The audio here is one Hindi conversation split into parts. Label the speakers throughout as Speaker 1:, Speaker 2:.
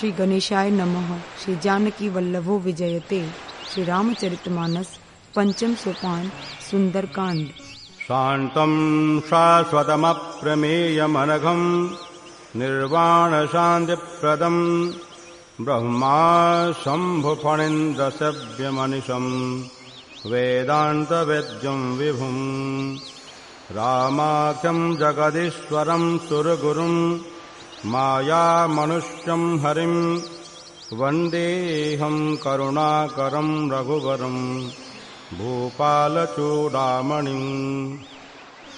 Speaker 1: श्री गणेशाय नमः। श्री जानकी वल्लभो विजयते। श्री रामचरितमानस पंचम सोपान सुंदरकांड।
Speaker 2: शांतं शाश्वतमप्रमेयमनघं निर्वाणशान्तिप्रदं ब्रह्मा शम्भुफणीन्द्रसेव्यमनिशं वेदान्तवेद्यं विभुं रामाख्यं जगदीश्वरं सुरगुरुं मायामनुष्यं हरिं वन्देऽहं करुणाकरं रघुवरं भूपालचूडामणिं।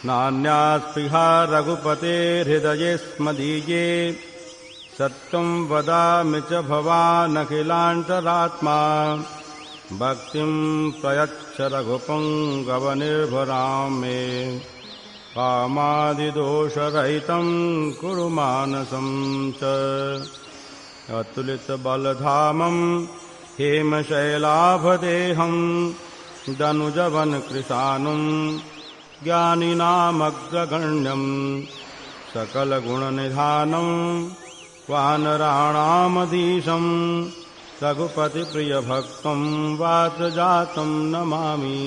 Speaker 2: नान्यास्पृहा रघुपतेर्हृदये स्मदीये सत्यं वदामि च भवानखिलान्तरात्मा भक्तिं प्रयच्छ रघुपुङ्गवनिर्भरां मे कामादिदोषरहितं कुरु मानसं च। अतुलितबलधामं हेमशैलाभदेहं दनुजवनकृशानुं ज्ञानिनामग्रगण्यं सकलगुणनिधानं वानराणामधीशं रघुपतिप्रियभक्तं वातजातं नमामि।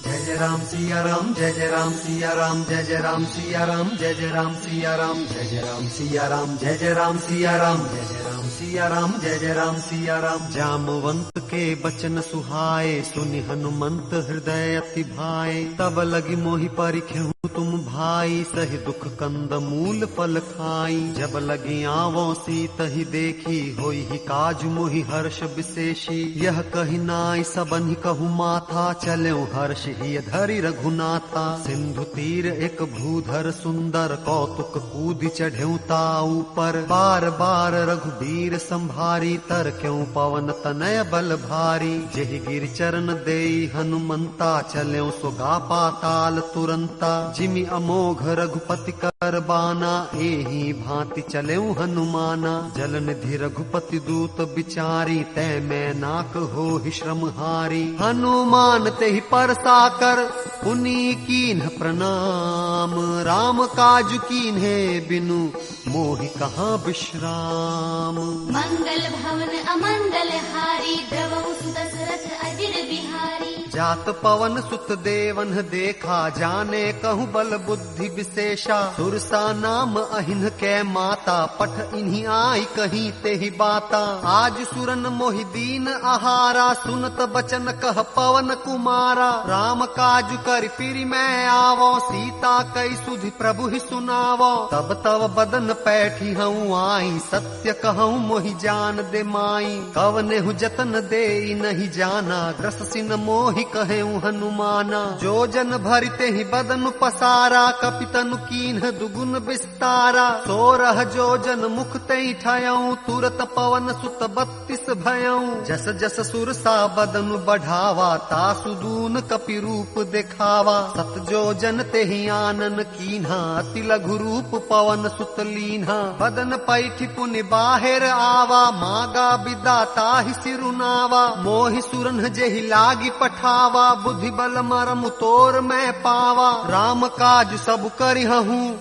Speaker 3: जय राम सिया राम, जय जय राम सिया राम, जय जय राम सिया राम, जय जय राम सिया राम, जय जय राम सिया राम, जय जय राम सिया राम, जय जय राम सिया राम, जय जय राम सिया राम। जामवंत के बचन सुहाए, सुनि हनुमंत हृदय अति भाए। तब लगी मोहि परिखेहु तुम भाई, सहि दुख कंद मूल फल खाई। जब लगी आवो सीत ही देखी, होई ही काज मोहि हर्ष विशेषी। यह कही नाई सबन कहु माथा, चल्यो हर्ष ही धरि रघुनाथा। सिंधु तीर एक भूधर सुंदर, कौतुक कूदि चढ़्यो ता ऊपर। बार बार रघुबीर संभारी, तर क्यों पवन तनय बल भारी। जेहि गिर चरण देई हनुमंता, चल्यो सुगा पाताल तुरंता। जिमि अमोघ रघुपति कर बाना, एही भांति चल्यो हनुमाना। जल निधि रघुपति दूत बिचारी, तै मैं नाक हो ही श्रम हारी। हनुमान तेहि परसा कर, पुनि कीन्ह प्रणाम। राम काज कीन्हे बिनु, मोहि कहाँ विश्राम।
Speaker 4: मंगल भवन अमंगल हारी, द्रवहु सुदशरथ अजिर बिहारी।
Speaker 3: जात पवन सुत देवन देखा, जाने कहूँ बल बुद्धि विशेषा। सुरसा नाम अहिन कै माता, पठ इन्हीं आई कहीं ते ही बाता। आज सुरन मोहि दीन आहारा, सुनत बचन कह पवन कुमारा। राम काज कर फिर मैं आवो, सीता कई सुधि प्रभु ही सुनावो। तब तब बदन पैठी हूँ आई, सत्य कहूँ मोहि जान दे माई। कवने हूँ जतन दे नहीं जाना, ग्रस सिन मोहि कहे हनुमाना। जो जन भरते ही बदन पसारा, कपितनु कीन्ह दुगुन विस्तारा। 16 जो जन मुख ते ठायऊ, तुरत पवन सुत 32 भयऊ। जस जस सुरसा बदन बढ़ावा, तासु दून कपि रूप दिखावा। 7 जो जन ते ही आनन कीन्हा, अति लघु रूप पवन सुत लीन्हा। बदन पैठी पुनि बाहिर आवा, मागा विदाता ही सिरुनावा। मोहि सुरन जेहि लागी पठावा, बुद्धि बल मरम तोर मैं पावा। राम काज सब करिहूँ,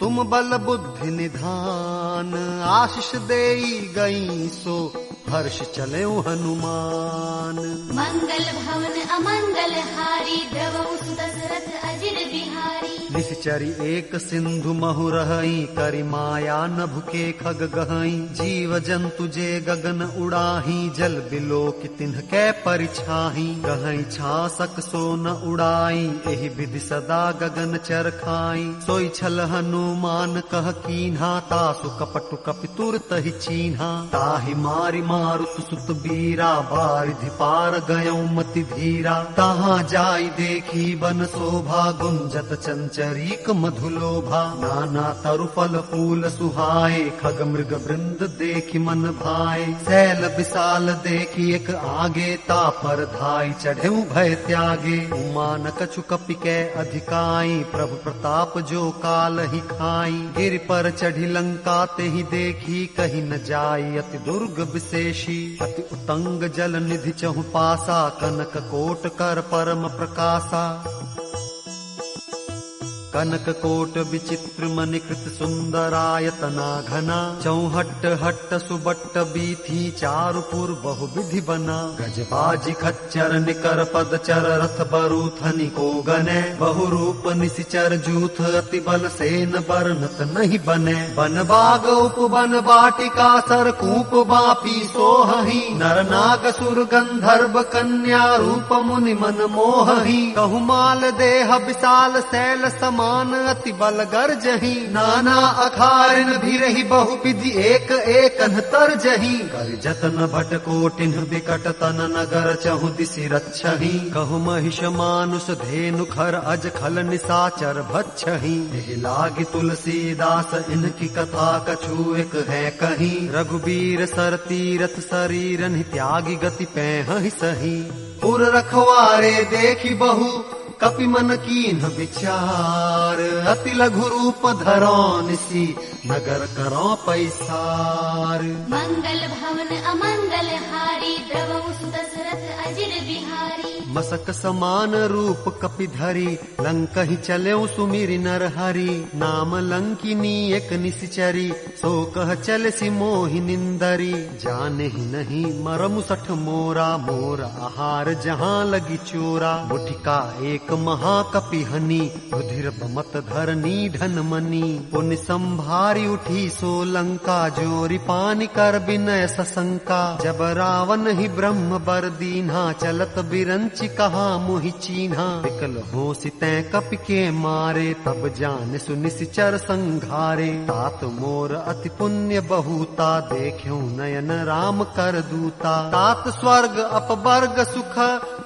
Speaker 3: तुम बल बुद्धि निधान। आशीष देई गई सो, हर्ष चल्यो हनुमान।
Speaker 4: मंगल भवन अमंगल हारी, द्रवहु सुदशरथ अजिर बिहारी।
Speaker 3: निश्चरी एक सिंधु महु रहई, करि माया नभ के खग गहई। जीव जंतु जे गगन उड़ाही, जल बिलो की तिन्ह कै परिछाही। गहई छासक सो न उड़ाई, एहि विधि सदा गगन चर खाई। सोई छल हनुमान कह कीन्हा, तासु कपटु कपि तुरत ही चीन्हा। ताहि मारि मारुत सुत बीरा, बारिधि पार गयो मति धीरा। तहाँ जाई देखी बन शोभा, गुंजत चंचरीक मधुलोभा। नाना तरु फल फूल सुहाए, खग मृग वृंद देखी मन भाए। सैल विशाल देखी एक आगे, ता पर धाई चढ़े भय त्यागे। उमान कछु कपि कै अधिकाई, प्रभु प्रताप जो काल ही खाई। गिर पर चढ़ी लंका ते ही देखी, कहीं न जाई अति दुर्ग विशेषी। अति उतंग जल निधि चहु पासा, कनक कोट कर परम प्रकाशा। कनक कोट विचित्र मणिकृत सुंदरायतना घना, चौहट्ट हट्ट सुबट्ट बीथी चारुपुर बहु विधि बना। गजबाजी खच्चर निकर पद चर रथ बरूथनि को गने, बहु रूप निशिचर जूथ अति बल सेन बरनत नहीं बने। बन बाग उपवन वाटिका सर कूप बापी सोहहि, नर नाग सुर गंधर्व कन्या रूप मुनि मन मोहहि। कहुमाल देह विशाल शैल समान अति बल गर्जहि, नाना अखारिन भिरहि बहु विधि एक एक तरजहि। कर जतन भट कोटिन बिकट तन नगर चहु दिशि रक्षहि, कहु महिष मानुष धेनु खर अज खल निशाचर भक्षहि। एहि लागी तुलसीदास इनकी कथा कछु एक है कही, रघुबीर सर तीरथ शरीरन त्यागी गति पैहि सही। पुर रखवारे देखी बहु कपि मन कीन्ह विचार, अति लघु रूप धरो निसी नगर करो पैसार।
Speaker 4: मंगल भवन अमंगल हारी, द्रवहु सुदशरथ अजिर बिहारी।
Speaker 3: मसक समान रूप कपि धरी, लंकहि चलेउ सुमिरि नर हरि। नाम लंकिनी एक निशिचरी, सो कह चल सि मोहि निंदरी। जाने ही नहीं मरमु सठ मोरा, मोर आहार जहाँ लगी चोरा। मुठिका एक महाकपि हनी, रुधिर बमत धरनी धन मनी। पुण्य संभारी उठी सो लंका, जोरी पानी कर विनय सशंका। जब रावण ही ब्रह्म बर दीन्हा, चलत बिरंचि कहा मोहि चीन्हा। विकल हो सितै कपि के मारे, तब जान सुनिश्चर संघारे। तात मोर अति पुण्य बहुता, देख्यो नयन राम कर दूता। तात स्वर्ग अपवर्ग सुख,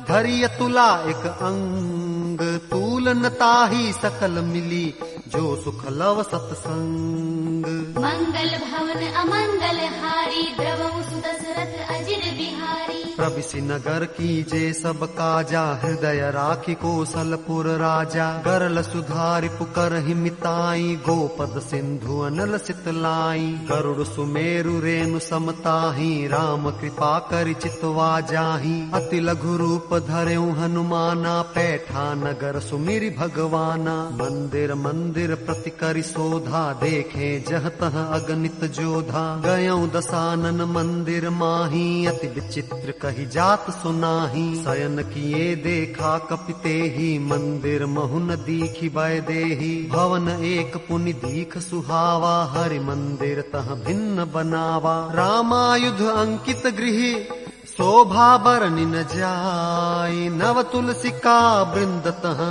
Speaker 3: धरिय तुला एक अंग। तूल न ताहि सकल मिली, जो सुख लव सतसंग।
Speaker 4: मंगल भवन अमंगल हारी, द्रवहु सुदशरथ अजिर बिहारी।
Speaker 3: प्रविशि नगर कीजे सब काजा, हृदय राखि कौशलपुर राजा। गरल सुधारि पुकरहि मिताई, गोपद सिंधु अनल सितलाई। गरुड़ सुमेरु रेणु समताहि, राम कृपा करि चितवा जाहि। अति लघु रूप धरेउ हनुमाना, पैठा नगर सुमिरि भगवाना। मंदिर मंदिर प्रति करि शोधा, देखे जह तह अगणित जोधा। गयउ दसानन मंदिर माही, अति विचित्र कही जात सुनाही। शयन किए देखा कपिते ही, मंदिर महु न दीखि बय देही। भवन एक पुनि दीख सुहावा, हरि मंदिर तह भिन्न बनावा। रामायुध अंकित गृह, शोभा बरनि न जाय। नव तुलसिका वृंद तह,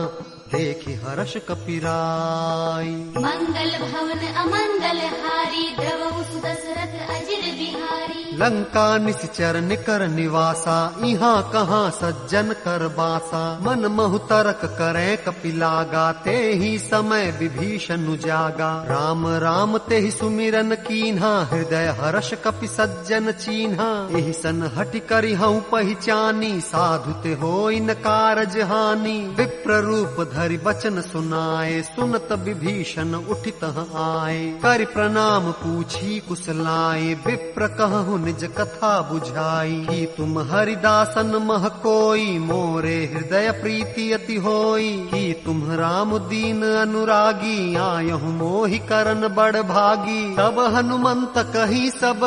Speaker 3: देखि हर्ष कपिराय।
Speaker 4: मंगल भवन अमंगल हारी, द्रवहु सुदशरथ अजिर बिहारी।
Speaker 3: लंका निश्चर निकर निवासा, यहाँ कहाँ सज्जन कर बासा। मन महु तरक करे कपिलागा, ते ही समय विभीषण जागा। राम राम ते ही सुमिरन कीन्हा, हृदय हर्ष कपि सज्जन चीन्हा। एहि सन हटि करि हऊँ पहिचानी, साधु ते होई न कारज हानि। विप्र रूप धरि बचन सुनाए, सुनत विभीषण उठित आए। करि प्रणाम पूछी कुशलाए, विप्र कहु निज कथा बुझाई। कि तुम हरिदासन मह कोई, मोरे हृदय प्रीति अति होई। कि तुम राम दीन अनुरागी, आयहु मोहि करन बड़ भागी। तब हनुमंत कही सब,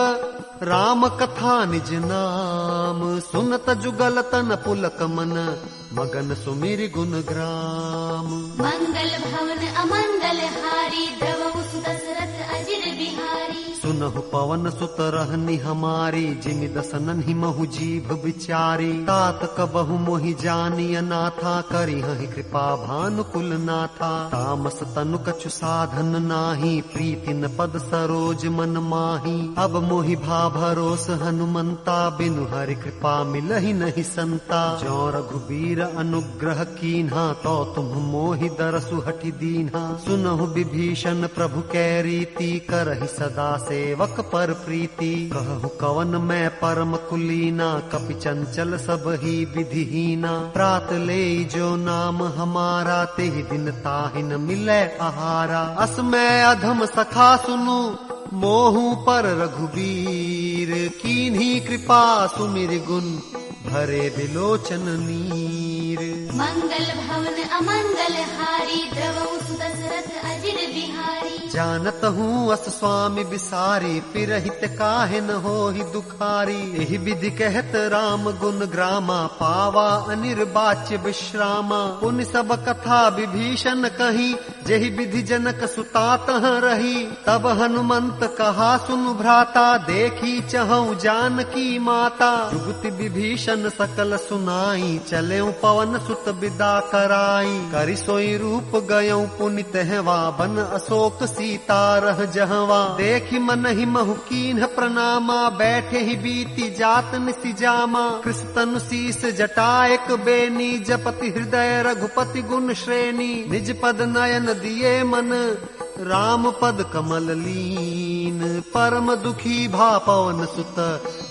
Speaker 3: राम कथा निज नाम। सुनत जुगल तन पुलक मन, मगन सुमिरि गुण ग्राम।
Speaker 4: मंगल भवन अमंगल हारी, द्रवहु सुदशरथ अजिर बिहारी।
Speaker 3: सुनहु पवन सुत रहनी हमारी, जिमि दसनन ही महु जीभ विचारी। तात कबहु मोहि जानी अनाथा, करी हहि कृपा भानुकुल नाथा। तामस तनु कछु साधन नाही, प्रीति न पद सरोज मन माही। अब मोहि भा भरोस हनुमंता, बिनु हरि कृपा मिलहि नहीं संता। जो रघुबीर अनुग्रह कीन्हा, तो तुम मोहि दरसु हठि दीन्हा। सुनहु विभीषण प्रभु कै रीति, करहि सदा सेवक पर प्रीति। कहु कवन मैं परम कुलीना, कपि चंचल सब ही विधिहीना। प्रात ले जो नाम हमारा, तेहि दिन ताहि न मिलै आहारा। अस मैं अधम सखा सुनु, मोहु पर रघुबीर। कीन्ही कृपा सुमिरि गुण, भरे बिलोचन नीर।
Speaker 4: मंगल भवन अमंगल हारी, द्रवहु सुदशरथ दशरथ अजिर बिहारी।
Speaker 3: जानत हूँ अस स्वामी बिसारी, पिरहित काहे न होहि दुखारी। एहि विधि कहत राम गुण ग्रामा, पावा अनिर्वाच्य विश्रामा। पुनि सब कथा विभीषण कही, जेहि विधि जनक सुता तह रही। तब हनुमंत कहा सुनु भ्राता, देखी चहु जानकी माता। जुगति विभीषण सकल सुनाई, चलेउ पवन सुत विदा कराई। करि सोई रूप गयउ पुनि तहवा, बन अशोक सीता रह जहवा। देखि मनहि महु कीन्ह प्रणामा, बैठे ही बीती जात निसिजामा। कृष्ण शीस जटायक बेनी, जपति हृदय रघुपति गुण श्रेणी। निज पद नयन दिए मन, राम पद कमल लीन। परम दुखी भा पवन सुत,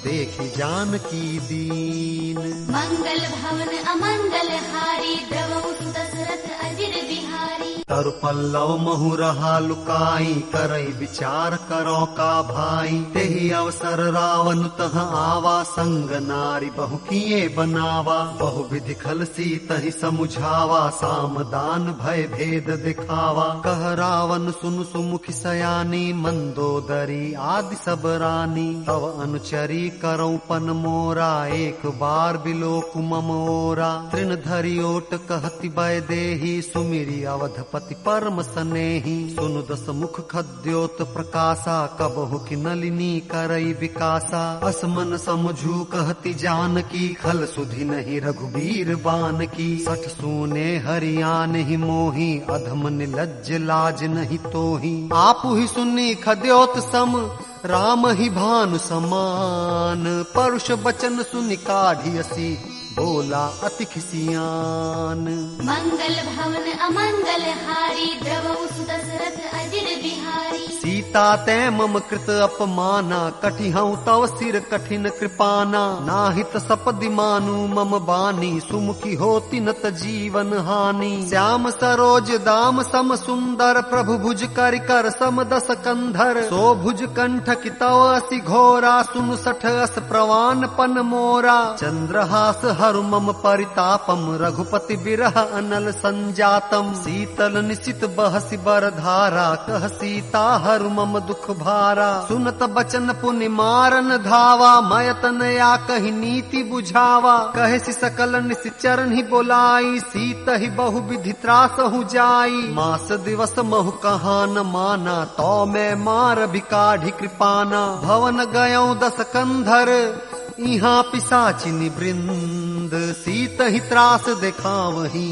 Speaker 3: देखि जानकी दीन।
Speaker 4: मंगल भवन अमंगल हारी, द्रवहु दशरथ अजिर बिहारी।
Speaker 3: तरु पल्लव महु रहा लुकाई, करई विचार करो का भाई। तेहि अवसर रावण तह आवा, संग नारी बहु किए बनावा। बहु विधि खल सीतहि समुझावा, साम दान भय भेद दिखावा। कह रावण सुनु सुमुखि सयानी, मंदोदरी आदि सब रानी। तव अनुचरी करौ पन मोरा, एक बार बिलोकु मम ओरा। तृण धरि ओट कहति भय देहि, सुमिरि अवधपति परम सनेहि। सुनु दस मुख खद्योत प्रकाशा, कबहु कि नलिनी करई विकासा। असमन समझू कहति जानकी, खल सुधि नहीं रघुबीर बान की। सठ सूने हरियान ही मोही, अधम निलज्ज लाज नहीं तोही। आपु ही सुनी खद्योत सम, राम ही भानु समान। परुष बचन सुनि काढ़ियसी, बोला अति खिसियान।
Speaker 4: मंगल भवन अमंगल हारी, द्रवहु दशरथ अजिर बिहारी।
Speaker 3: सीता तै मम कृत अपमाना, कटिहउ तव सिर कठिन कृपाना। नाहित सपदि मानु मम बानी, सुमुखी होति न त जीवन हानि। श्याम सरोज दाम सम सुंदर, प्रभु भुज कर कर सम दस कंधर। सो भुज कंठ की तव असि घोरा, सुनु सठ अस प्रवान पन मोरा। चंद्रहास हरु मम परितापम, रघुपति बिरह अनल संजातम। शीतल निशित बहसि बर धारा, कह सीता हरु मम दुख भारा। सुनत बचन पुनि मारन धावा, मयतन या कही नीति बुझावा। कहे सि सकल निश्चरण ही बोलाई, सीत ही बहु विधि त्रास हु जाई। मास दिवस महु कहा न माना, तो मैं मार भी काढ़ी कृपाना। भवन गयौ दस कंधर, इहाँ पिशाचिनी वृंद। सीत ही त्रास देखावही,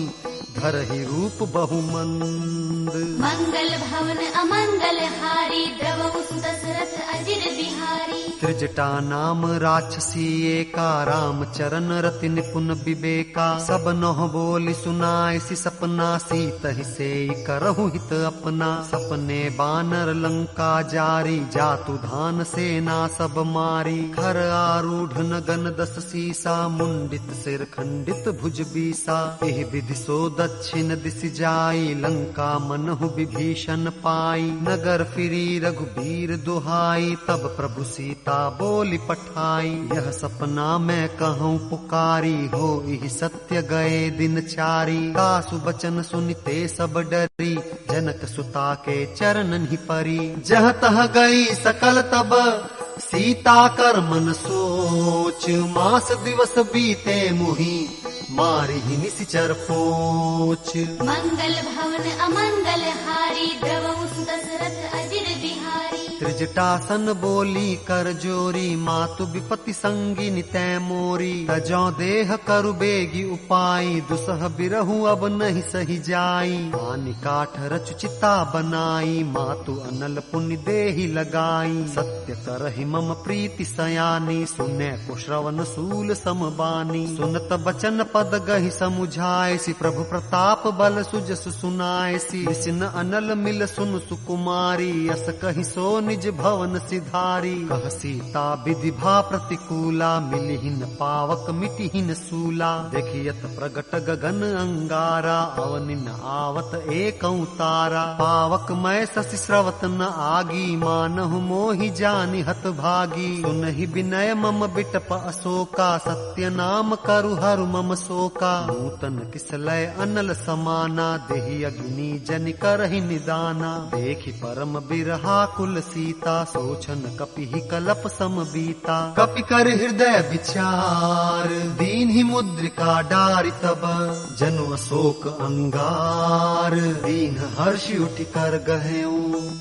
Speaker 3: धरहि रूप बहुमंद।
Speaker 4: मंगल भवन अमंगल हारी, द्रवहु दशरथ अजिर बिहारी।
Speaker 3: त्रिजटा नाम राक्षसी एका, राम चरण रति निपुण विवेका। सब नह बोली सुनाय सि सपना, सीत ही सेई करहु हित अपना। सपने बानर लंका जारी, जातु धान सेना सब मारी। खर आरूढ़ नगन दस सीसा, मुंडित सिर खंडित भुज बीसा। एहि विधि सो दक्षिण दिशि जाई, लंका मनहु विभीषण पाई। नगर फिरी रघुबीर दुहाई, तब प्रभु सीता बोली पठाई। यह सपना मैं कहूँ पुकारी, हो इहि सत्य गए दिन चारी। कासु बचन सुनिते सब डरी, जनक सुता के चरणन ही परी। जह तह गई सकल तब, सीता कर मन सोच। मास दिवस बीते मुहि, मारी ही निशिचर पोच।
Speaker 4: मंगल भवन अमंगल हारी, द्रवहु दशरथ अजिर बिहारी।
Speaker 3: त्रिजटासन बोली कर जोरी, मातु विपति संगिनी तै मोरी। तजौ देह करु बेगी उपाई, दुसह बिरहु अब नहीं सही जाई। पानी काठ रचु चिता बनाई, मातु अनल पुनि देहि लगाई। सत्य करहि मम प्रीति सयानी, सुने को श्रवण सूल समबानी। सुनत बचन पद गहि समुझाय, सि प्रभु प्रताप बल सुजस सुनाय। सी विसिन अनल मिल सुन सुकुमारी, अस कहि सो निज भवन सिधारी। कह सीता विधि भा प्रतिकूला, मिलिहिन पावक मिटिहिन सूला। देखियत प्रगट गगन अंगारा, अवनिन आवत एकौ तारा। पावक मैं शशि स्रवत न आगी, मानहु मोहि जानि हत भागी। सुनहि विनय मम बिटप अशोका, सत्य नाम करु हरु मम शोका। नूतन किसलय अनल समाना, देहि अग्नि जनि करहि निदाना। देखि परम बिरहा कुल सीता, सोचन कपिहि कलप सम बीता। कपि कर हृदय विचार, दीन्हि मुद्रिका डारि तब। जनु अशोक अंगार, दीन हर्ष उठि कर गहेऊ।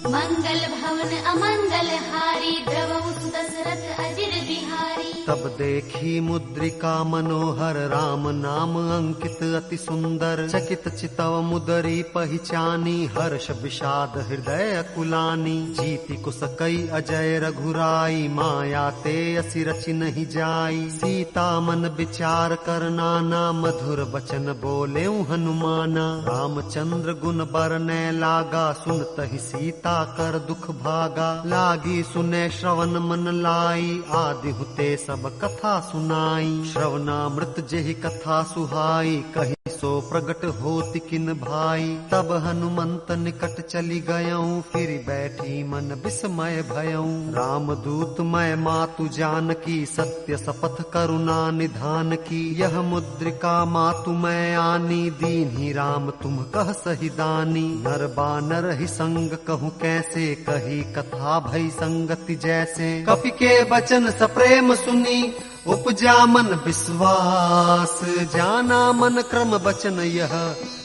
Speaker 4: मंगल भवन अमंगल हारी, द्रवहु दशरथ अजिर बिहारी।
Speaker 3: तब देखी मुद्रिका मनोहर, राम नाम अंकित अति सुंदर। चकित चितव मुदरी पहिचानी, हर्ष विषाद हृदय अकुलानी। जीति कुस कई अजय रघुराई, माया ते असि रचि नहीं जाई। सीता मन विचार कर नाना, मधुर बचन बोले हनुमाना। रामचंद्र गुण बरने लागा, सुनतहि सीता कर दुख भागा। लागी सुने श्रवण मन लाई, आदि हुते सब कथा सुनाई। श्रवणामृत जेहि कथा सुहाई, कही सो प्रगट होति किन भाई। तब हनुमंत निकट चली गयऊं, फिर बैठी मन विस्मय भयऊं। राम दूत मैं मातु जानकी, सत्य शपथ करुणा निधान की। यह मुद्रिका मातु मैं आनी, दीन्हि राम तुम कह सही दानी। नर बानर ही संग कहूँ कैसे, कही कथा भई संगति जैसे। कपि के वचन सप्रेम सुनी, उपजा मन विश्वास। जाना मन क्रम वचन यह,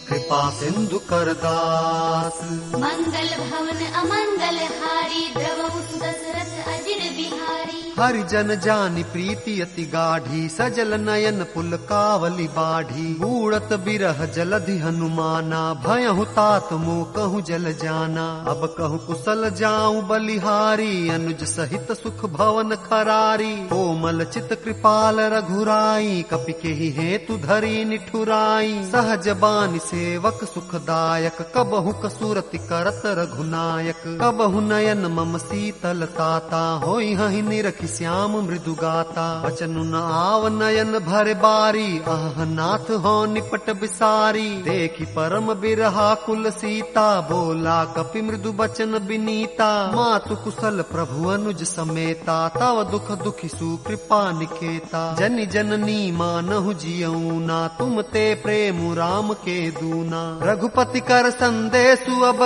Speaker 3: कृपा सिंधु कर दास।
Speaker 4: मंगल भवन अमंगल हारी, द्रवहु दशरथ अजिर बिहारी।
Speaker 3: हरिजन जानि प्रीति अति गाढ़ी, सजल नयन पुलकावली बाढ़ी। बूढ़त बिरह जलधि हनुमाना, भयहु तात मोह कहूँ जल जाना। अब कहूँ कुशल जाऊं बलिहारी, अनुज सहित सुख भवन खरारी। कोमल चित कृपाल रघुराई, कपि केहि हेतु धरी निठुराई। सहज बानी सेवक सुखदायक, कबहु कसुरति करत रघुनायक। कबहु नयन मम शीतल ताता, होई हहि निरखि श्याम मृदु गाता। वचन न आव नयन भर बारी, आह नाथ हो निपट बिसारी। देखि परम बिरहा कुल सीता, बोला कपि मृदु बचन बिनीता। मातु कुशल प्रभु अनुज समेता, तव दुख दुखी सुकृपा निकेता। जनि जननी मानहु जियऊ ना, तुम ते प्रेम राम के दूना। रघुपति कर संदेशु अब,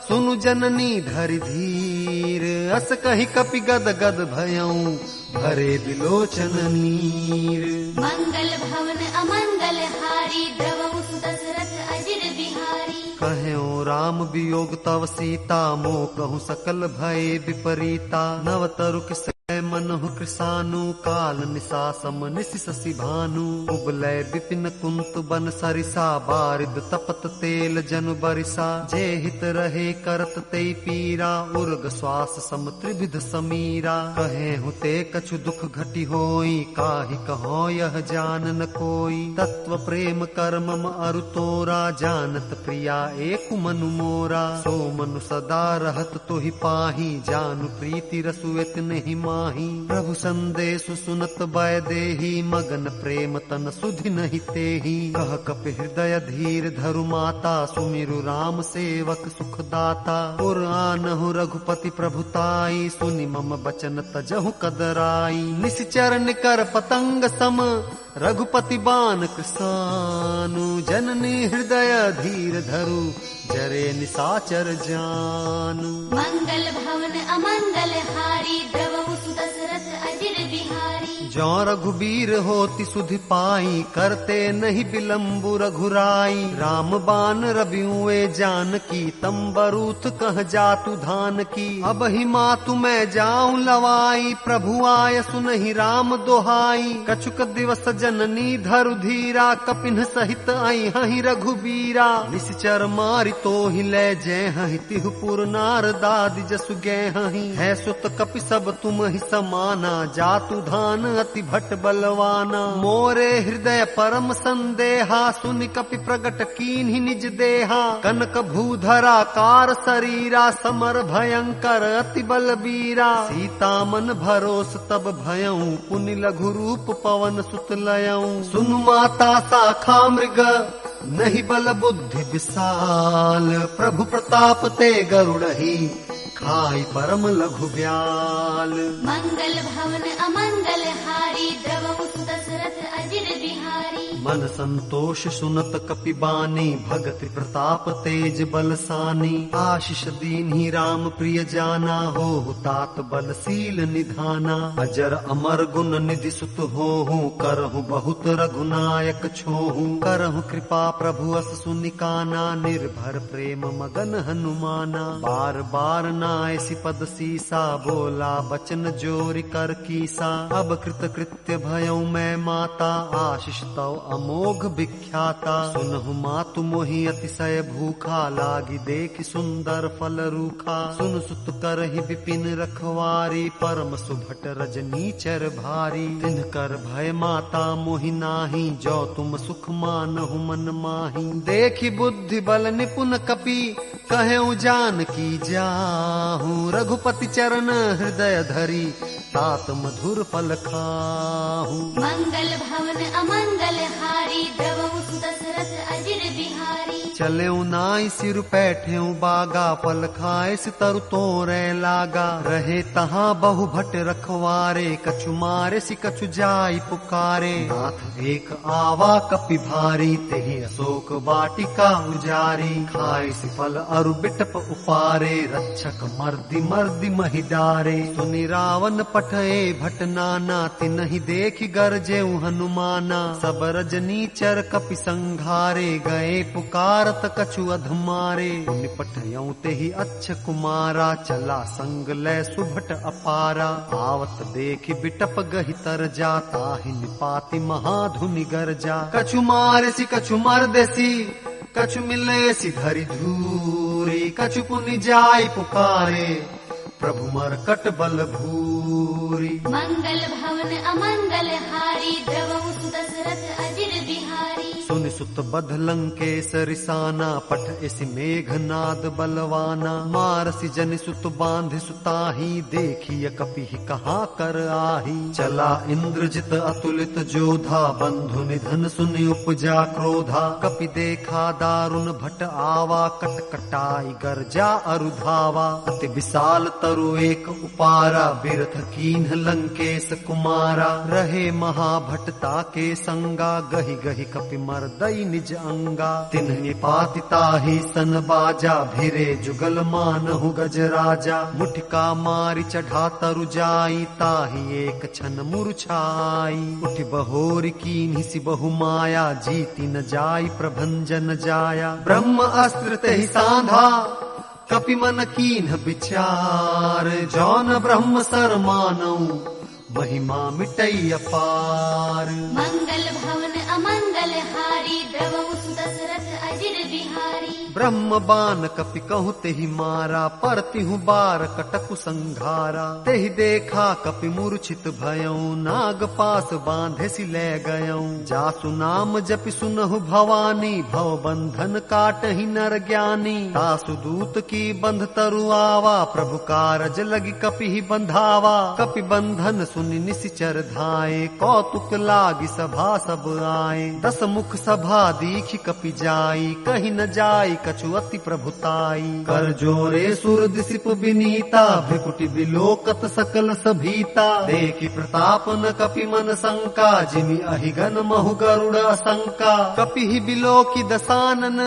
Speaker 3: सुनु जननी धरि धीर। अस कहि कपि गद गद भयऊं, भरे बिलोचन नीर।
Speaker 4: मंगल भवन अमंगल हारी, द्रवहु दशरथ अजिर बिहारी।
Speaker 3: कहेऊ राम वियोग तव सीता, मोह कहूँ सकल भय विपरीता। नव तरु किस मनहु कृसानु, काल निशा सम निशि शशि भानु। उबलय विपिन कुंत बन सरिसा, बारिद तपत तेल जनु बरिसा। जे हित रहे करत ते पीरा, उर्ग श्वास सम त्रिविध समीरा। कहे हुते कछु दुख घटी होई, काहि कहो यह जान न कोई। तत्व प्रेम कर मम अरु तोरा, जानत प्रिया एक मनु मोरा। सो मनु सदा रहत तोहि पाही, जानु प्रीति रसु इतने माही। प्रभु संदेश सुनत बय देही, मगन प्रेम तन सुधि नहीं तेही। कह कपि हृदय धीर धरु माता, सुमिरु राम सेवक सुख दाता। पुर आनहु रघुपति प्रभुताई, सुनि मम बचन तजहु कदराई। निश्चर निकर पतंग सम, रघुपति बान कृसानु। जननी हृदय धीर धरु, जरे निशाचर जानु।
Speaker 4: मंगल भवन अमंगल हारी, द्रवहु दशरथ अजिर बिहारी।
Speaker 3: जौ रघुबीर होति सुधि पाई, करते नहीं विलम्बु रघुराई। राम बान रबियुए जानकी, तम बरूथ कह जातु धान की। अब ही मातु मैं जाऊं लवाई, प्रभु आय सुनहि राम दोहाई। कछुक दिवस जननी धरु धीरा, कपिन सहित आई हहि रघुबीरा। निश्चर मारि तो ही ले जय हहि, तिहुपुर नार दादि जसु गए हहि। है सुत कपि सब तुम ही समाना, जातु धान अति भट बलवाना। मोरे हृदय परम संदेहा, सुनि कपि प्रगट कीन्हि निज देहा। कनक भूधरा कार शरीरा, समर भयंकर अति बलबीरा। सीता मन भरोस तब भयऊ, पुनि लघु रूप पवन सुत लयऊ। सुनु माता शाखा मृग, नहीं बल बुद्धि विशाल। प्रभु प्रताप ते गरुड़ही, खाई परम लघु ब्याल।
Speaker 4: मंगल भवन अमंगल हारी, द्रवहु सुदशरथ अजिर बिहारी।
Speaker 3: मन संतोष सुनत कपि बानी, भगति प्रताप तेज बलसानी। आशीष दीन्हि राम प्रिय जाना, हो तात बलशील निधाना। अजर अमर गुण निधि सुत होहु, करहु बहुत रघुनायक छोहु। करहु कृपा प्रभु अस सुनिकाना, निर्भर प्रेम मगन हनुमाना। बार बार नायसी पद सीसा, बोला बचन जोरि कर कीसा। अब कृत कृत्य भयऊ मैं माता, आशीष तव अमोघ विख्याता। सुनहु मातु मोहि अतिशय भूखा, लागी देखि सुंदर फल रूखा। सुन सुत करहि विपिन रखवारी, परम सुभट रजनीचर भारी। तिन्ह कर भय माता मोहि नाही, जो तुम सुख मानहु मन माही। देखि बुद्धि बल निपुण कपि, कहेउ जानकी जाहू। रघुपति चरण हृदय धरी, तात मधुर फल खाहू।
Speaker 4: मंगल भवन अमंगल हारी, द्रवहु सुदशरथ अजिर बिहारी।
Speaker 3: चले नाई सिर बैठे बागा, फल खाए तरु तोरे लागा। रहे तहाँ बहु भट रखवारे, कछु मारे सि कछु जाई पुकारे। नाथ एक आवा कपि भारी, तेहि अशोक वाटिका उजारी। खाए सि फल अरु बिटप उपारे, रक्षक मर्दि मर्दि महि डारे। सुनि रावण पठए भट नाना, तिनहि देखि गरजेउ हनुमाना। सब रजनीचर कपि संघारे, गए पुकारत कछु अधमारे। निपटयऊ तेहि अच्छ कुमारा, चला संग लै सुभट अपारा। आवत देखि बिटप गहि तर जा, ताहि निपाति महाधुनि गरजा। कछु मारसी कछु मर्देसी, कछु मिलेसी धरि धूरी। कछु पुनि जाय पुकारे, प्रभु मरकट बल भूरी।
Speaker 4: मंगल भवन अमंगल हारी, द्रवहु सुदशरथ अजिर बिहारी।
Speaker 3: सुनि सुत बध लंकेश रिसाना, पठ इसी मेघनाद बलवाना। मारसी जनि सुत बांधि सुताही, देखिय कपिहि कहाँ कर आही। चला इंद्रजित अतुलित जोधा, बंधु निधन सुनि उपजा क्रोधा। कपि देखा दारुण भट आवा, कटकटाई गर्जा अरुधावा। अति विशाल तरु एक उपारा, बिरथ कीन्ह लंकेश कुमारा। रहे महाभटता के संगा, गहि गहि कपि मर्दई निज अंगा। तिन्हि पातिताहि सन बाजा, भिरे जुगल मानहु गज राजा। मुठिका मारि चढ़ा तरु जाई, ताहि एक छन मूर्छाई। उठि बहोरि कीन्हि सि बहु माया, जीति न जाई प्रभंजन जाया। ब्रह्म अस्त्र तेहि सांधा, कपि मन कीन्ह विचार। जौन ब्रह्म सर मानऊ, महिमा मिटई अपार।
Speaker 4: मंगल भवन अमंगल हारी, द्रवहु सुदशरथ अजिर बिहारी।
Speaker 3: ब्रह्म बान कपि कहु तेहि मारा, परतिहु बार कटकु संघारा। तेहि देखा कपि मूर्छित भयऊ, नाग पास बांधे सि ले गयऊ। जासु नाम जपि सुनहु भवानी, भव बंधन काटहि नर ज्ञानी। तासु दूत की बंध तरु आवा, प्रभु कारज लगी कपि ही बंधावा। कपि बंधन सुनि निसिचर धाये, कौतुक लागी सभा सब आए। दस मुख सभा दीखि कपि जाई, कहीं न जाई कछु अति प्रभुताई। कर जोरे सुर दिसिप विनीता, भ्रिकुटि बिलोकत सकल सभीता। देखि प्रताप न कपि मन शंका, जिमि अहिगन महु गरुड़ असंका। कपि ही बिलोकि दसानन,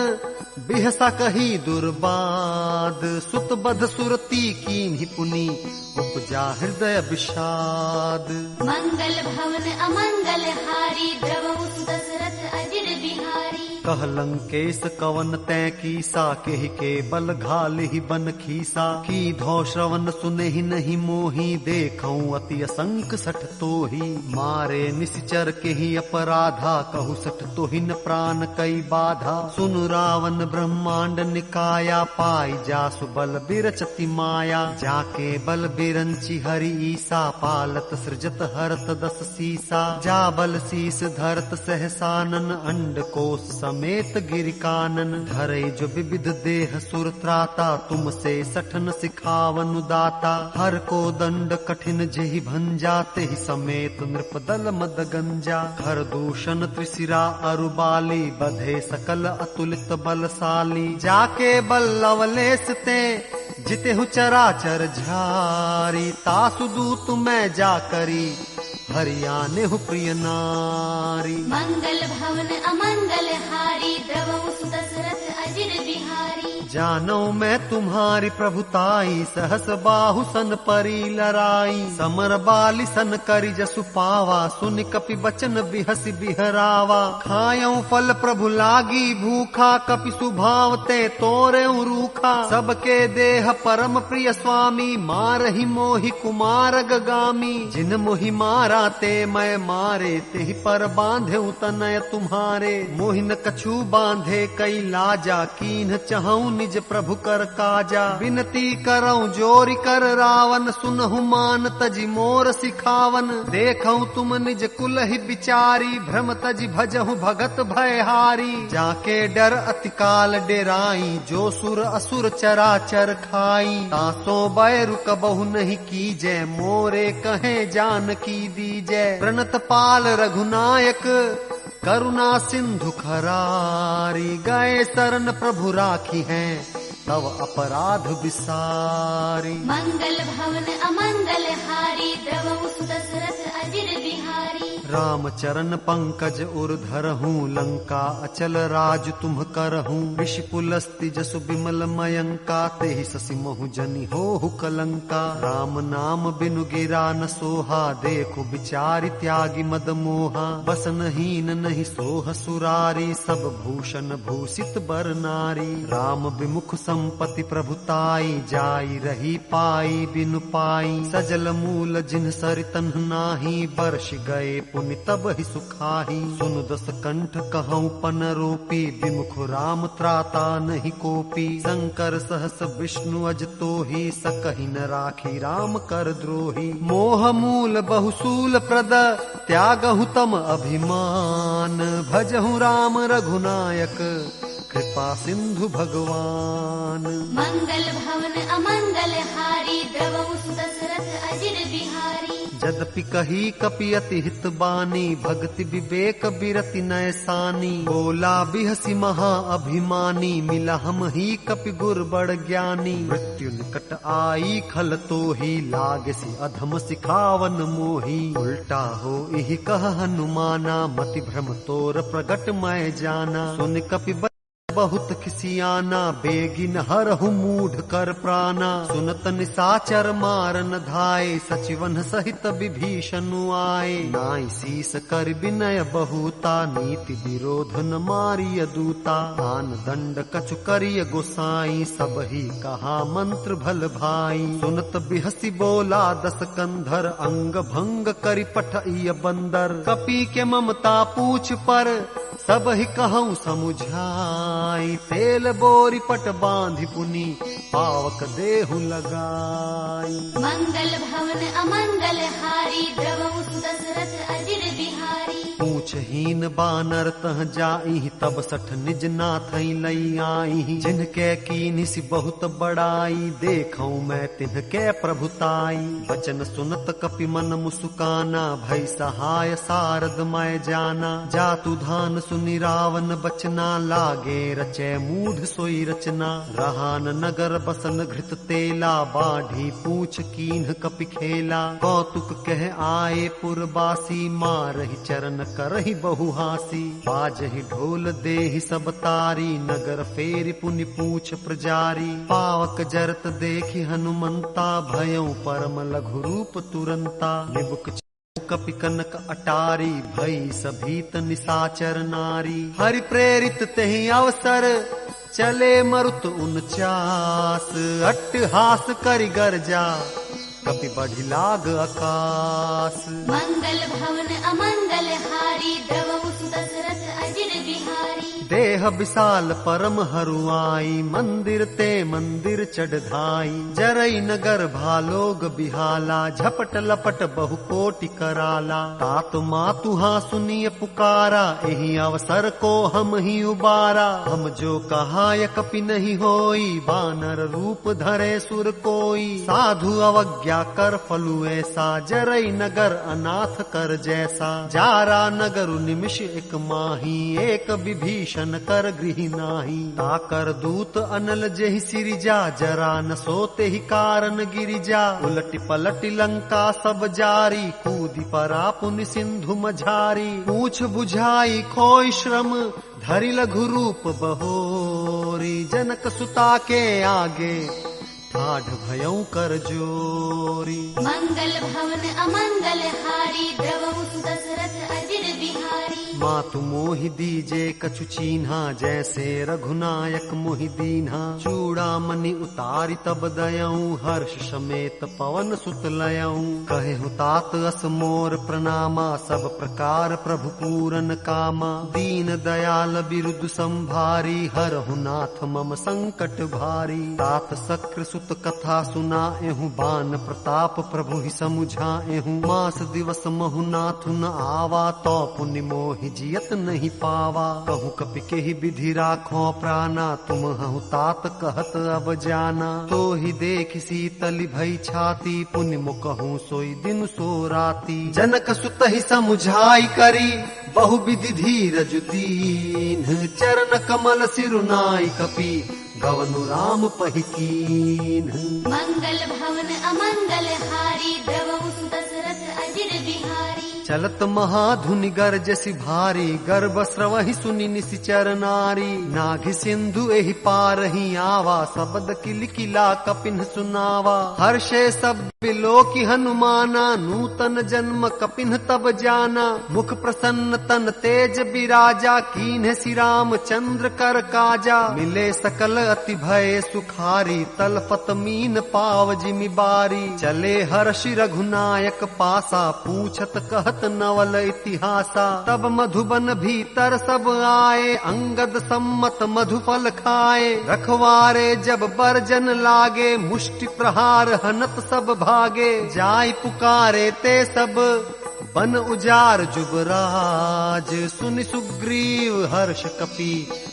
Speaker 3: बिहसा कही दुर्बाद। सुत बध सुरती कीन्हि पुनि, उपजा हृदय विषाद।
Speaker 4: मंगल भवन अमंगल हारी, द्रवहु सुदशरथ अजिर बिहारी।
Speaker 3: कह लंकेश कवन तै कीसा, केहि के बल घाल ही बन खीसा। की धौ श्रवण सुने ही नहीं मोही, देखऊं अति असंक सठ तोही। मारे निश्चर के ही अपराधा, कहु सठ तोहि न प्राण कई बाधा। सुन रावण ब्रह्मांड निकाया, पाई जासु बल बिरचति माया। जाके बल बिरंची हरि ईसा, पालत सृजत हरत दस सीसा। जा बल शीस धरत सहसानन, अंड कोश समेत गिरिकानन। धरे जो विविध देह सुर त्राता, तुमसे सठन सिखावनु दाता। हर को दंड कठिन जेहि भंजा, तेहि समेत नृपदल मद गंजा। खर दूषण त्रिशिरा अरुबाली, बधे सकल अतुलित बलशाली। जाके बल लवलेस ते, जितेहु चराचर झारी। तासु दूत मैं जा करी, हरियाणे हु प्रिय नारी।
Speaker 4: मंगल भवन अमंगल हारी, द्रवहु सुदशरथ अजिर बिहारी।
Speaker 3: जानो मैं तुम्हारी प्रभुताई, सहस बाहु सन परी लराई। समर बाली सन करी जसु पावा, सुन कपि बचन बिहसी बिहरावा। खायऊ फल प्रभु लागी भूखा, कपि सुभावते तोरे रूखा। सबके देह परम प्रिय स्वामी, मारहि मोहि कुमार गगामी। जिन मोहि मारा ते मैं मारे, तेहि पर बांधे तनय तुम्हारे। मोहिन कछु बांधे कई लाजा, कीन्ह चहऊ निज प्रभु कर काजा। विनती करऊं जोरि कर रावण, सुनहु मान तजि मोर सिखावन। देखऊं तुम निज कुल ही बिचारी, भ्रम तजि भजहु भगत भयहारी। जाके डर अतिकाल डेराई, जो सुर असुर चराचर खाई। तासो बैरु कबहु नहीं कीजय, मोरे कहे जानकी दीजय। प्रणत पाल रघुनायक, करुणा सिंधु खरारी। गए शरण प्रभु राखी हैं, तव अपराध विसारी।
Speaker 4: मंगल भवन अमंगल हारी, द्रवहु सुदशरथ अजिर बिहारी।
Speaker 3: राम चरण पंकज उर धरहूँ, लंका अचल राज तुम करहूँ। ऋषि पुलस्ति जसु बिमल मयंका, तेहि ससि महु जनि होहु कलंका। राम नाम बिनु गिरा न सोहा, देखो बिचारि त्यागी मद मोहा। बसन हीन नहीं सोह सुरारी, सब भूषण भूषित बर नारी। राम विमुख संपत्ति प्रभुताई, जाई रही पाई बिनु पाई। सजल मूल जिन सरितन नाही, बरष गए पुनि तब ही सुखाही। सुनु दस कंठ कहऊं पन रोपी, विमुख राम त्राता नहीं कोपी। शंकर सहस विष्णु अज तोहि, सकहि न राखी राम कर द्रोही। मोह मूल बहुसूल प्रद, त्यागहु तम अभिमान। भजहु राम रघुनायक, कृपा सिंधु भगवान।
Speaker 4: मंगल भवन अमंगल हारी, द्रवहु सुदशरथ अजिर बिहारी।
Speaker 3: यद्यपि कही कपि अति हित बानी, भक्ति विवेक बिरति नयसानी। बोला बिहसी महा अभिमानी, मिला हम ही कपि गुर बड़ ज्ञानी। मृत्यु निकट आई खल तो ही, लागसी अधम सिखावन मोही। उल्टा हो इहि कह हनुमाना, मति भ्रम तोर प्रगट मैं जाना। सुन कपि बहुत खिसियाना, बेगिन हरहु मूढ़ कर प्राणा। सुनत निसाचर मारन धाये, सचिवन सहित विभीषण आए। नाई शीस कर विनय बहुता, नीति विरोध न मारिय दूता। दान दंड कछु करिय गोसाई, सब ही कहा मंत्र भल भाई। सुनत बिहसी बोला दस कंधर, अंग भंग करि पठइय बंदर। कपि के ममता पूछ पर, सब ही कहूँ समुझाई। तेल बोरी पट बांधि पुनि, पावक देहु लगाई।
Speaker 4: मंगल भवन अमंगल हारी, द्रवहु सुदशरथ अजिर बिहारी।
Speaker 3: पूछहीन बानर तह जाई, तब सठ निज नाथई लई आई। जिनके कीन्हि बहुत बड़ाई, देखऊं मैं तिनके प्रभुताई। वचन सुनत कपि मन मुसुकाना, भई सहाय सारद मैं जाना। जातु धान सुनि रावण बचना, लागे रचे मूढ़ सोई रचना। रहान नगर बसन घृत तेला, बाढ़ी पूछ कीन्ह कपि खेला। कौतुक कह आए पुरबासी, मारहि चरण करहि बहुहासी। बाजहि ढोल देहि सब तारी, नगर फेरि पुनि पूछ प्रजारी। पावक जरत देखि हनुमंता, भयउ परम लघु रूप तुरंता। निबुक कपि कनक अटारी, भई सभीत निसाचर नारी। हरि प्रेरित तेहि अवसर, चले मरुत 49। अट्टहास करि गर्जा, कपि बढ़ि लाग आकाश।
Speaker 4: मंगल भवन अमंगल हारी, द्रवहु सुदशरथ अजिर बिहारी।
Speaker 3: देह विशाल परम हरुआई, मंदिर ते मंदिर चढ़ाई। जरई नगर भालोग बिहाला, झपट लपट बहु कोटि कराला। तात मातु हाँ सुनिय पुकारा, यही अवसर को हम ही उबारा। हम जो कहा य कपि नहीं होई, बानर रूप धरे सुर कोई। साधु अवज्ञा कर फलु ऐसा, जरई नगर अनाथ कर जैसा। जारा नगर निमिष एक माही, एक विभीषण कर गृह नाही। ताकर दूत अनल जेहि सिरिजा, जरा न सोते ही कारण गिरिजा। उलटि पलटि लंका सब जारी, कूदी परा पुनि सिंधु मझारी। पूछ बुझाई खोई श्रम, धरि लघु रूप बहोरी। जनक सुता के आगे, ठाढ़ भयऊ कर जोरी।
Speaker 4: मंगल भवन अमंगल हारी, द्रवहु सुदशरथ अजिर बिहारी।
Speaker 3: मातु मोहि दीजे कछु चीन्हा, जैसे रघुनायक मोहि दीन्हा। चूड़ामणि उतारि तब दयऊ, हर्ष समेत पवन सुत लयऊ। कहे तात अस मोर प्रणामा, सब प्रकार प्रभु पूरन कामा। दीन दयाल बिरुद संभारी, हरहु नाथ मम संकट भारी। तात सक्र सुत कथा सुनाएहु, बान प्रताप प्रभु ही समुझाएहु। मास दिवस महु नाथु न आवा, तो पुनि मोहि जियत नहीं पावा। कहूँ कपि के ही विधि राखो प्राणा, तुम हूँ तात कहत अब जाना। तो ही देख शीतल भई छाती, पुण्य मुकहूँ सोई दिन सो राती। जनक सुत ही समुझाई करी, बहु विधि धीरज दीन। चरण कमल सिरुनाई कपि, गवनु राम पहिकीन।
Speaker 4: मंगल भवन अमंगल हारी, द्रवहु सुदशरथ अजिर बिहारी।
Speaker 3: चलत महाधुनि गरजसि भारी, गर्भ स्रवहि सुनि निशिचर नारी। नाघि सिंधु एहि पार ही आवा, शब्द किल किला कपिन सुनावा। हर्षे सब बिलोकि हनुमाना, नूतन जन्म कपिन तब जाना। मुख प्रसन्न तन तेज बिराजा, कीन्हे श्री राम चंद्र कर काजा। मिले सकल अति भय सुखारी, तलपत मीन पाव जिमि बारी। चले हर्षि रघुनायक पासा, पूछत कहत नवल इतिहासा। तब मधुबन भीतर सब आए, अंगद सम्मत मधुफल खाए। रखवारे जब बरजन लागे, मुष्टि प्रहार हनत सब भागे। जाय पुकारे ते सब, बन उजार जुबराज। सुनि सुग्रीव हर्ष कपि,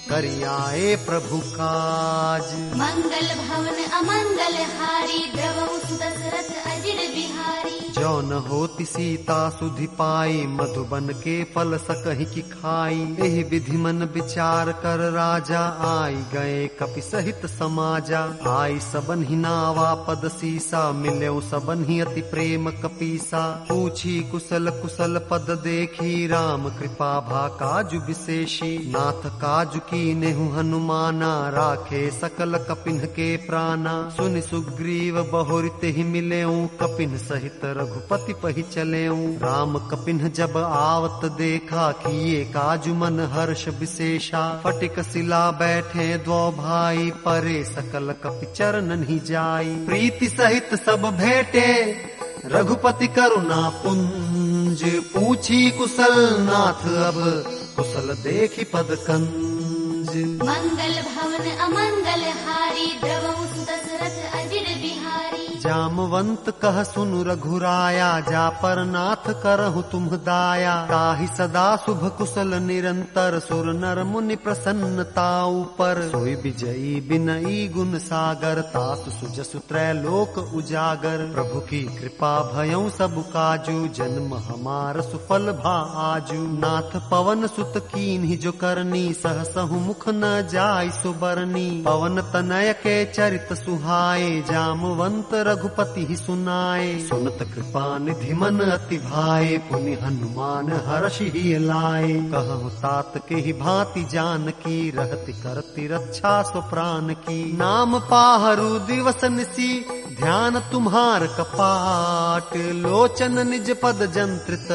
Speaker 3: करियाए प्रभु काज।
Speaker 4: मंगल भवन अमंगल हारी, द्रवहु सुदशरथ अजिर बिहारी।
Speaker 3: जो न होति सीता सुधि पाई, मधुबन के फल सकहि की खाई। एहि विधि मन विचार कर राजा, आई गए कपि सहित समाजा। आई सबन ही नावा पद सीसा, मिल्यो सबन ही अति प्रेम कपीसा। पूछी कुशल कुशल पद देखी, राम कृपा भा काजु विशेषी। नाथ काजु कीनेहु हनुमाना, राखे सकल कपिन के प्राणा। सुनि सुग्रीव बहुरि तेहि मिलेऊ, कपिन सहित रघुपति पहि चलेऊ। राम कपिन जब आवत देखा, किए काजु मन हर्ष विशेषा। फटिक शिला बैठे द्वौ भाई, परे सकल कपि चरणन ही जाई। प्रीति सहित सब भेटे, रघुपति करुणा पुंज। पूछी कुशल नाथ अब, कुशल देखी पद कंज।
Speaker 4: मंगल भवन अमंगल हारी, द्रवहु सुदशरथ अजिर बिहारी।
Speaker 3: जामवंत कह सुनु रघुराया, जा पर नाथ करहु तुम दाया। ताहि सदा शुभ कुशल निरंतर, सुर नर मुनि प्रसन्नता ऊपर। सोई विजयी बिनई गुण सागर, तासु सुजसु त्रैलोक उजागर। प्रभु की कृपा भयउ सब काजू, जन्म हमार सुफल भा आजू। नाथ पवन सुत कीन्हि जो करनी, सहसहु मुख न जाय सुबरनी। पवन तनय के चरित सुहाए, जामवंत रघुपति ही सुनाए। सुनत कृपा निधि मन अति भाए, पुनि हनुमान हर्षि ही लाए। कहु तात के ही भांति जान की, रहति करति रक्षा सो प्राण की। नाम पाहरु दिवस निसी, ध्यान तुम्हार कपाट। लोचन निज पद जंत्रित,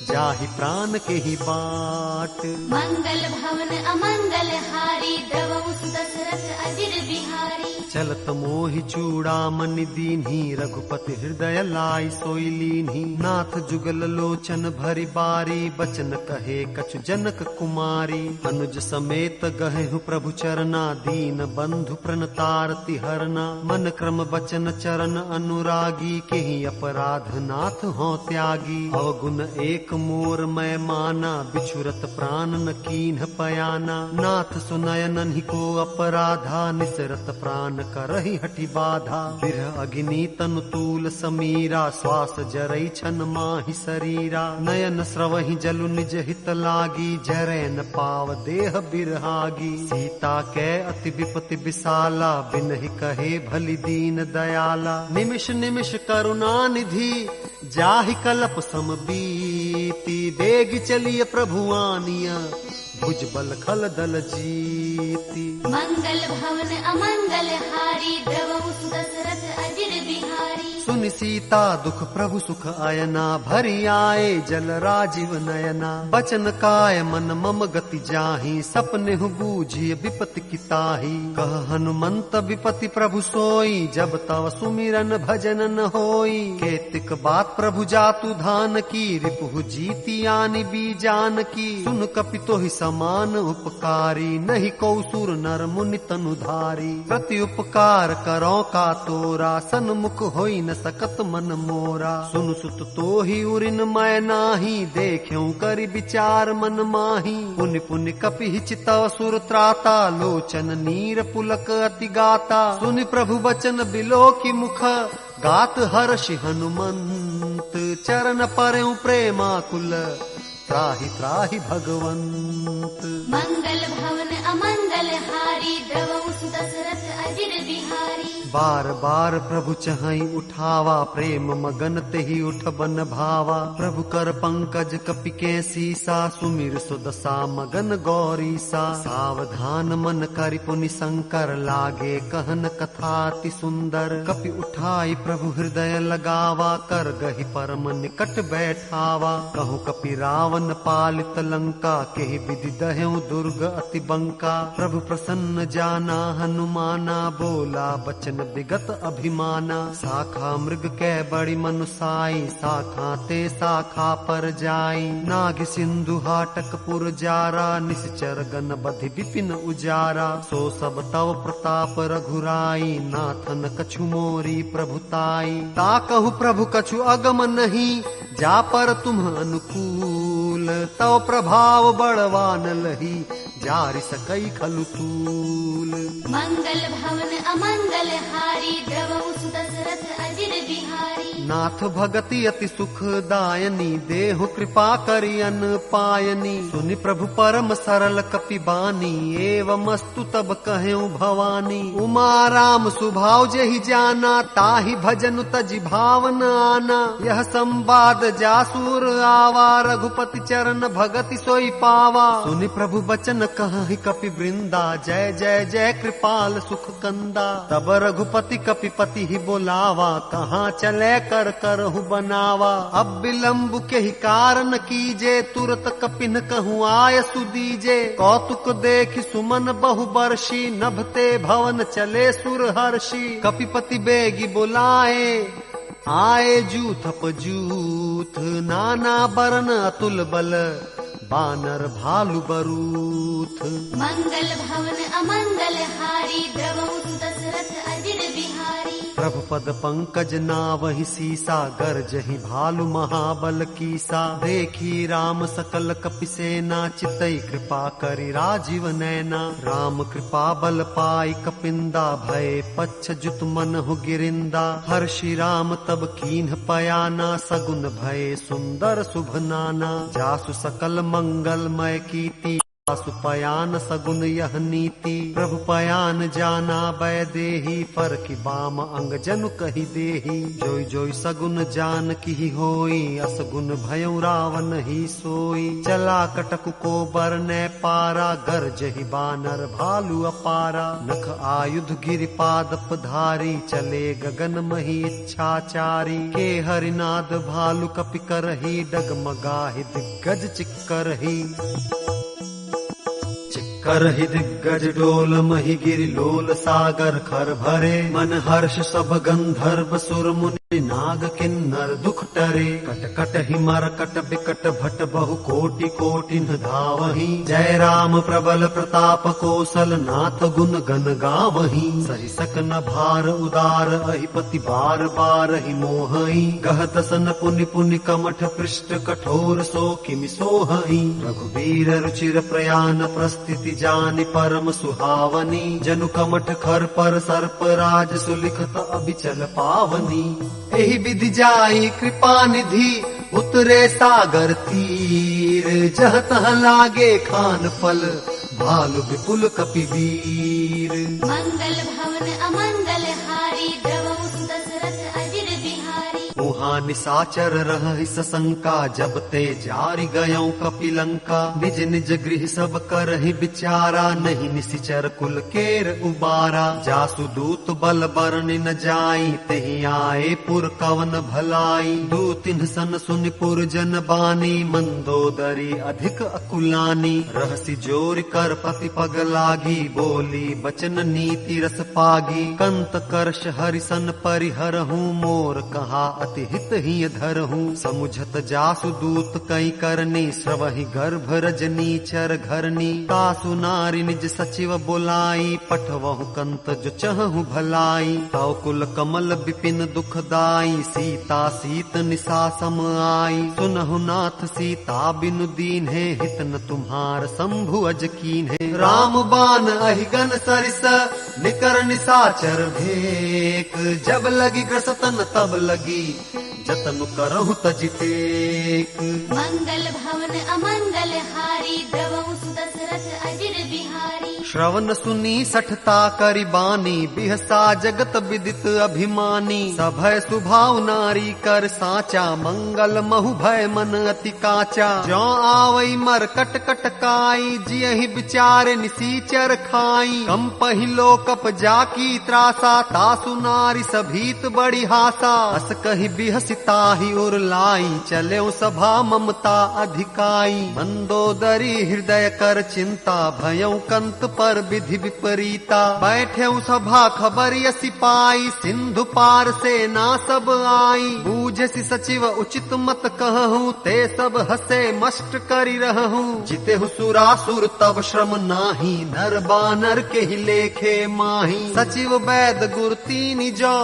Speaker 3: जाहि प्राण के ही बाट।
Speaker 4: मंगल भवन अमंगल हारी, द्रवहु सुदशरथ अजिर बिहारी।
Speaker 3: चलत मोहि चूड़ामणि दीन्ही, रघुपति हृदय लाई सोई लीन्ही। नाथ जुगल लोचन भरी बारी, बचन कहे कछु जनक कुमारी। अनुज समेत गहेहु प्रभु चरना, दीन बंधु प्रणतारति हरना। मन क्रम बचन चरण अनुरागी, केहि अपराध नाथ हों त्यागी। अवगुण एक मोर मैं माना, बिछुरत प्राण न कीन्ह पयाना। नाथ सुनयनहि को अपराधा, निसरत प्राण करहि हठि बाधा। बिरह अग्नि तनु तूल समीरा, श्वास जरई छन माहि शरीरा। नयन स्रवहि जलु निज हित लागी, जरै न पाव देह बिरहागी। सीता कै अति विपति विशाला, बिनहि कहे भली दीन दयाला। निमिष निमिष करुणा निधि, जाहि कलप सम बीती। बेग चलिय प्रभु आनिया, भुज बल खल दल जीती।
Speaker 4: मंगल भवन अमंगल हारी, द्रवहु सुदशरथ अजिर बिहारी।
Speaker 3: सुनि सीता दुख प्रभु सुख आयना, भरी आए जल राजीव नयना। बचन काय मन मम गति जाहि, सपने बूझिय विपति किताही। कह हनुमंत विपति प्रभु सोई, जब तव सुमिरन भजन न होई। केतिक बात प्रभु जातु धान की, रिपुहु जीती आनि बीजान की। सुन कपि तोहि समान उपकारी, नहीं को सुर नर मुनि तनुधारी। प्रति उपकार करो का तोरा, सन्मुख होई न सकत मन मोरा। सुन सुत तोहि उरिन मैं नाही, देख्यों करि विचार मन माही। पुनि पुनि कपि चितव सुर त्राता, लोचन नीर पुलक अति गाता। सुनि प्रभु वचन बिलो की मुख, गात हर्षि हनुमंत। चरण परेउ प्रेमाकुल, त्राहि त्राहि भगवंत।
Speaker 4: मंगल भवन अमंगल हारी, द्रवहु सुदशरथ अजिर बिहारी।
Speaker 3: बार बार प्रभु चहई उठावा, प्रेम मगन तेहि उठ बन भावा। प्रभु कर पंकज कपि के सीसा, सुमिर सुदशा मगन गौरीसा। सावधान मन करि पुनि शंकर, लागे कहन कथा अति सुंदर। कपि उठाई प्रभु हृदय लगावा, कर गहि परम निकट बैठावा। कहूँ कपि रावण पालित लंका, केहि विधि दहेउ दुर्ग अति बंका। प्रभु प्रसन्न जाना हनुमाना, बोला बचन विगत अभिमाना। शाखा मृग कै बड़ी मनुसाई, शाखा ते शाखा पर जाई। नाग सिंधु हाटक पुर जारा, निश्चर गण बधि विपिन उजारा। सो सब तव प्रताप रघुराई, नाथन कछु मोरी प्रभुताई। ताकहु प्रभु कछु अगम नहीं, जा पर तुम अनुकूल। तव प्रभाव बड़वान लही, जारि सकई खलु तूल।
Speaker 4: मंगल भवन अमंगल हारी, द्रवहु सुदशरथ अजिर बिहारी।
Speaker 3: नाथ भगति अति सुखदायनी, देहु कृपा करि अन पायनी। सुनि प्रभु परम सरल कपि बानी, एवमस्तु तब कहेउ भवानी। उमा राम सुभाव जेहि जाना, ताहि भजनु तजि भावन आना। यह संवाद जासुर आवा, रघुपति चरण भगति सोई पावा। सुनि प्रभु बचन कहहि कपि वृंदा, जय जय जय कृपाल सुख कंदा। तब रघुपति कपिपति ही बोलावा, कहाँ चले कर करहु बनावा। अब विलम्ब के ही कारण कीजे, तुरत कपिन कहूँ आय सुदीजे। कौतुक देख सुमन बहु बर्षी, नभते भवन चले सुर हर्षी। कपिपति बेगी बुलाए, आए जूथ पजूथ। नाना बरन अतुल बल, बानर भालु बरूथ।
Speaker 4: मंगल भवन अमंगल हारी, द्रवहु सुदशरथ अजिर बिहारी।
Speaker 3: प्रभु पद पंकज नावहि सीसा, गरजहि भालु महाबल कीसा। देखी राम सकल कपि सेना, चितई कृपा करि राजीव नैना। राम कृपा बल पाई कपिंदा, भय पच्छ जुत मनहु गिरिंदा। हर्षि राम तब कीन्ह पयाना, सगुन भय सुंदर शुभ नाना। जासु सकल मंगलमय कीर्ति, सुपयान सगुन यह नीति। प्रभु पयान जाना बै देही, पर की बाम अंग जनु कही देही। जोई जोई सगुन जान की होई, असगुन भयउ रावण ही सोई। चला कटक को बरनै पारा, गरजहि बानर भालु अपारा। नख आयुध गिरिपादप धारी, चले गगन मही इच्छाचारी। के हरिनाद भालु कपि करही, डगमगाहि दिग्गज चिक्करही। करहि दिग्गज डोल मही गिरि लोल सागर खर भरे मन हर्ष सब गंधर्व सुर मुनि नाग किन्नर दुख टरे कट कट ही मरकट बिकट भट बहु कोटि कोटि धावहि जय राम प्रबल प्रताप कौशल नाथ गुण गण गावहि सहि सकन भार उदार अहिपति बार बार ही मोहहि गह दसन पुनि पुनि कमठ पृष्ठ कठोर सो किमि सोहहि रघुबीर रुचिर प्रयान प्रस्थिति जानि परम सुहावनी जनु कमठ खर पर सर्प राज सुलिखत अबिचल पावनी एहि विधि जाई कृपा निधि उतरे सागर तीर जह तह लागे खान फल भालु विपुल कपिवीर
Speaker 4: मंगल भवन अमंगल हारी द्रवहु दशरथ अजिर बिहारी
Speaker 3: उहाँ निसाचर रहहि सशंका जब ते जारि गयौ कपिलंका निज निज गृह सब करहि विचारा नहीं निसिचर कुल केर उबारा जासु दूत बल बरनि न जाई तेहि आए पुर कवन भलाई दूतिन सन सुनि पुर जन बानी मंदोदरी अधिक अकुलानी रहसि जोर कर पति पग लागी बोली बचन नीति रस पागी कंत कर्ष हरिसन परिहरहूँ मोर कहा अति हित ही धरहूँ समुझत जासु दूत कई करनी श्रवहि गर्भ रजनी चर घरनी तासु नारी निज सचिव बुलाई पठवहु कंत जो चहु भलाई तव कुल कमल विपिन दुखदाई सीता सीत निसा सम आई सुनहु नाथ सीता बिनु दीन है हित न तुम्हार शंभु अज कीन है राम बान अहिगन सरिस निकर निसाचर भेक जब लगी ग्रसतन तब लगी जतन करहु तजितेक
Speaker 4: मंगल भवन अमंगल हारी द्रवहु दशरथ अजिर बिहारी
Speaker 3: श्रवण सुनी सठता करि बानी बिहसा जगत विदित अभिमानी सभय सुभाव नारी कर साचा मंगल महु भय मन अति काचा जो आवई मर कट कट काई जियहि विचार निसीचर खाई कम पहिलो कप जाकी त्रासा तासु नारी सभीत बड़ी हासा अस कहि बिहसिता ही उर लाई चले सभा ममता अधिकाई मंदोदरी हृदय कर चिंता भयउ कंत पर विधि विपरीता बैठे सभा खबर यसी पाई सिंधु पार से ना सब आई बूझसी सचिव उचित मत कहूँ ते सब हसे मष्ट करी रहूँ जिते सुरासुर तब श्रम नाही नर बानर के ही लेखे माही सचिव वैद गुर तीन जो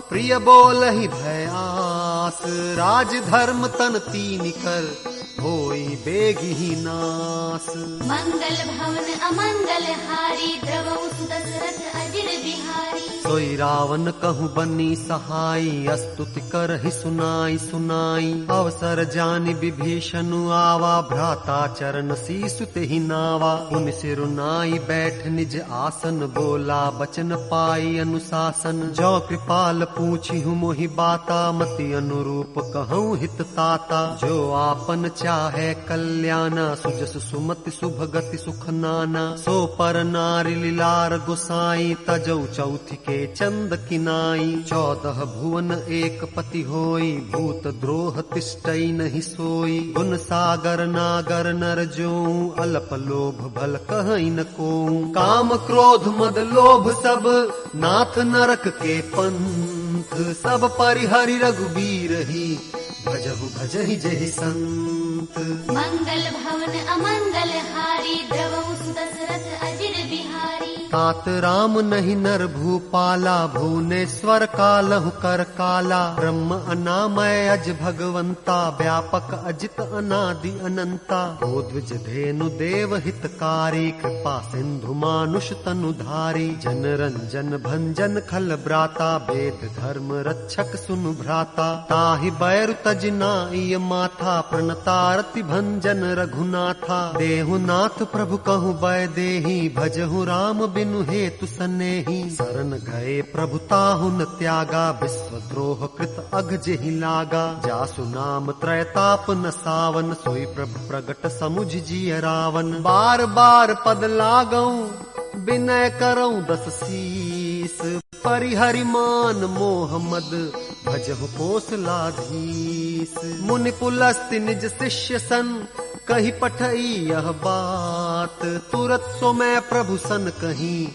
Speaker 3: प्रिय बोल ही भयास राज धर्म तन तीन कर होई बेगी ही नास
Speaker 4: मंगल भवन अमंगल हारी द्रवहु दशरथ अजिर बिहारी
Speaker 3: सोई रावण कहूँ बनी सहाई स्तुति कर ही सुनाई सुनाई अवसर जानि विभीषण आवा भ्राता चरण सीसुत ही नावा उन सिरुनाई बैठ निज आसन बोला बचन पाई अनुशासन जो कृपाल पूछी हूँ मोहि बाता मति अनुरूप कहूँ हित ताता जो आपन चाहे कल्याणा सुजस सुमति शुभ गति सुख नाना सो पर नारी लीलार गुसाई तजौ चौथी के चंद किनाई 14 भुवन एक पति होई भूत द्रोह तिष्ठई नहीं सोई गुण सागर नागर नर जो अल्प लोभ भल कहई न को काम क्रोध मद लोभ सब नाथ नरक के पंथ सब परिहरि रघुबीर ही भजहु भजहि जहि संत
Speaker 4: मंगल भवन अमंगल हारी द्रवहु दशरथ अजिर बिहारी
Speaker 3: तात राम नहीं नर भूपाला भुवनेश्वर कालहु कर काला ब्रह्म अनामय अज भगवंता व्यापक अजित अनादि अनंता बोद्विज धेनु देव हितकारी कृपा सिंधु मानुष तनुधारी जन रंजन भंजन खल ब्राता वेद धर्म रक्षक सुनु भ्राता ताहि बैरु तजनाई माथा प्रणतारति भंजन रघुनाथा देहु नाथ प्रभु कहु बै देहि भजहु राम बिनु हेतु सनेहि शरण गए प्रभु ताहु न त्यागा विश्व द्रोह कृत अघ जेहि लागा जासु नाम त्रयताप न सावन सोई प्रभु प्रगट समुझ जिय रावण बार बार पद लागऊ विनय करऊं 10 शीस परिहरिमान मोह मद भजहु कोसलाधीश मुनि पुलस्ति निज शिष्य सन कही पठई यह बात, तुरत सो मैं प्रभु सन कहीं,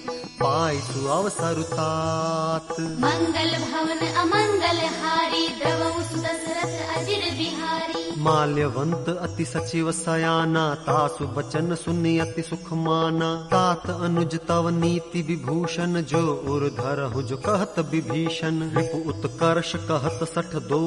Speaker 3: पाई सु अवसर तात।
Speaker 4: मंगल भवन अमंगल हारी, द्रवहु सुदशरथ अजिर बिहारी।
Speaker 3: माल्यवंत अति सचिव सयाना, तासु बचन सुनि अति सुख माना। तात अनुज तव नीति विभूषण, जो उर्धरहु जो कहत विभीषण। रिपु उत्कर्ष कहत सठ दो,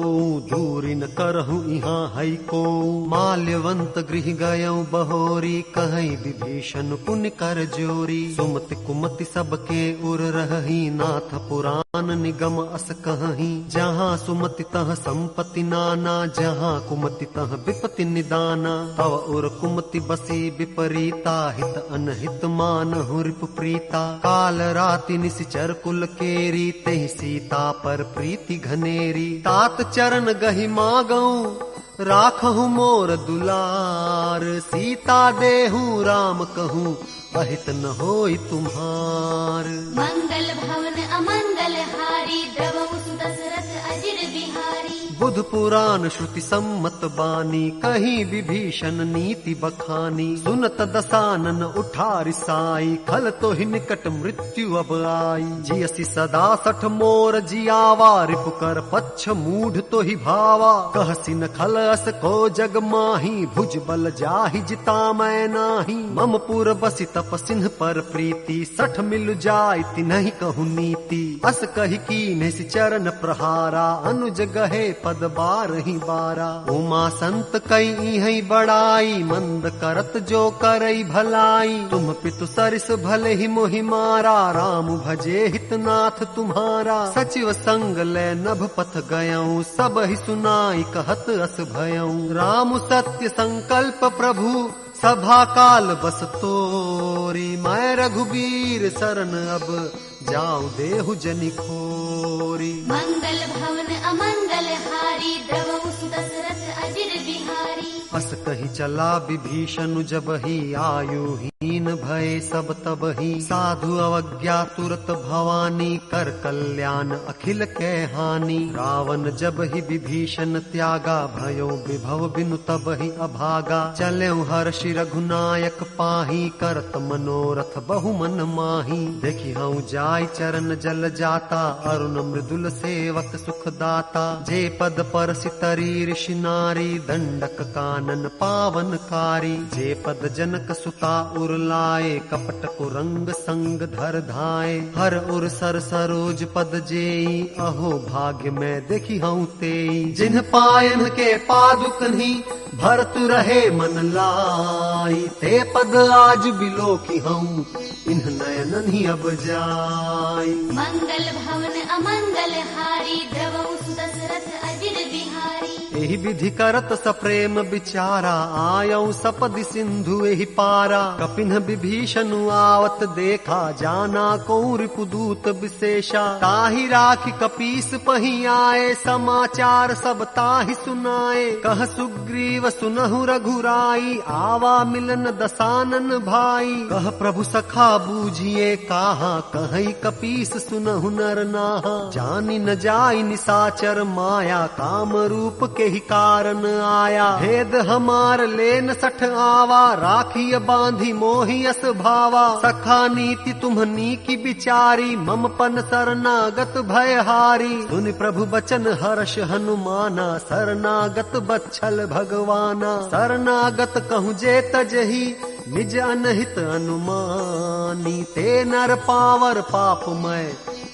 Speaker 3: दूरी न करहु इहाँ हई को। माल्यवंत गृह गयऊ बहोरी, कहई विभीषण पुण्य कर जोरी। सुमति कुमति सबके उर रहही, नाथ पुराण निगम अस कहही। जहाँ सुमति तह संपत्ति नाना, जहाँ कुमति तह विपत्ति निदाना। तव उर कुमति बसी विपरीता, हित अनहित मानहु रिपु प्रीता। काल राति निशिचर कुल केरी, तेहि सीता पर प्रीति घनेरी। तात चरण गहि मागऊं, राखहु मोर दुलार। सीता देहूं राम कहूं, अहित न होई तुम्हार।
Speaker 4: मंगल भवन अमंगल हारी, द्रवहु सुदशरथ अजिर बिहारी।
Speaker 3: बुध पुराण श्रुति सम्मत बानी, कहीं विभीषण नीति बखानी। सुनत दसानन उठारि साई, खल तो ही निकट मृत्यु अब आई। जियसि सदा सठ मोर जियावा, रिपु कर पच्छ मूढ़ तो ही भावा। कहसी न खल अस को जग माही, भुज बल जाहि जिता मैं नाही। मम पुर बसी तप सिंह पर प्रीति, सठ मिल जाय तिन्हि कहु नीति। अस कहि कीन्हे चरण प्रहारा, अनुज गहे पद बारहि बारा। उमा संत कई है बड़ाई, मंद करत जो करई भलाई। तुम पितु सरिस भले ही मोहि मारा, राम भजे हितनाथ तुम्हारा। सचिव संग ले नभ पथ गयऊं, सब ही सुनाई कहत अस भयऊं। राम सत्य संकल्प प्रभु, सभा काल बस तोरी। मैं रघुबीर शरण अब, जाऊं देहु जनि खोरी।
Speaker 4: मंगल भवन अमंगल हारी, द्रवहु सुदशरथ अजिर बिहारी।
Speaker 3: अस कही चला विभीषण जब ही, आयुहीन भय सब तब ही। साधु अवज्ञा तुरत भवानी, कर कल्याण अखिल के हानि। रावण जब ही विभीषण त्यागा, भयो विभव बिनु तब ही अभागा। चलेउ हर्षि रघुनायक पाही, करत मनोरथ बहु मन माही। देखी हूँ जाय चरण जल जाता, अरुण मृदुल सेवक सुख दाता। जे पद पर सितरी ऋषि नारी, दंडक कानन पावनकारी। जे पद जनक सुता उरलाए, कपट कुरंग संग धर धाए। हर उर सर सरोज पद जेई, अहो भाग्य में देखी हूँ तेई। जिन्ह पायन के पादुकन्ही, भरत रहे मन लाई। ते पद आज बिलोकी हूँ, इन्ह नयनन ही अब जाई।
Speaker 4: मंगल भवन अमंगल हारी, द्रवहु सुदशरथ अजिर बिहारी।
Speaker 3: एहि विधि करत सप्रेम विचारा, आयऊ सपदि सिंधु एहि पारा। कपिन्ह विभीषण आवत देखा, जाना कौ रिपुदूत विशेषा। ताहि राखि कपीस पही आए, समाचार सब ताहि सुनाए। कह सुग्रीव सुनहु रघुराई, आवा मिलन दसानन भाई। कह प्रभु सखा बूझिए काहा, कहई कपीस सुनहु नर नाहा। जानि न जाई निसाचर माया, काम रूप के ही कारण आया। भेद हमार लेन सठ आवा, राखिय बांधी मोहि अस भावा। सखा नीति तुम्हनी की बिचारी, मम पन शरणागत भयहारी। सुनि प्रभु बचन हर्ष हनुमाना, शरणागत बच्छल भगवाना। शरणागत कहूँ जे तजही, निज अनहित अनुमानी। ते नर पावर पापमय,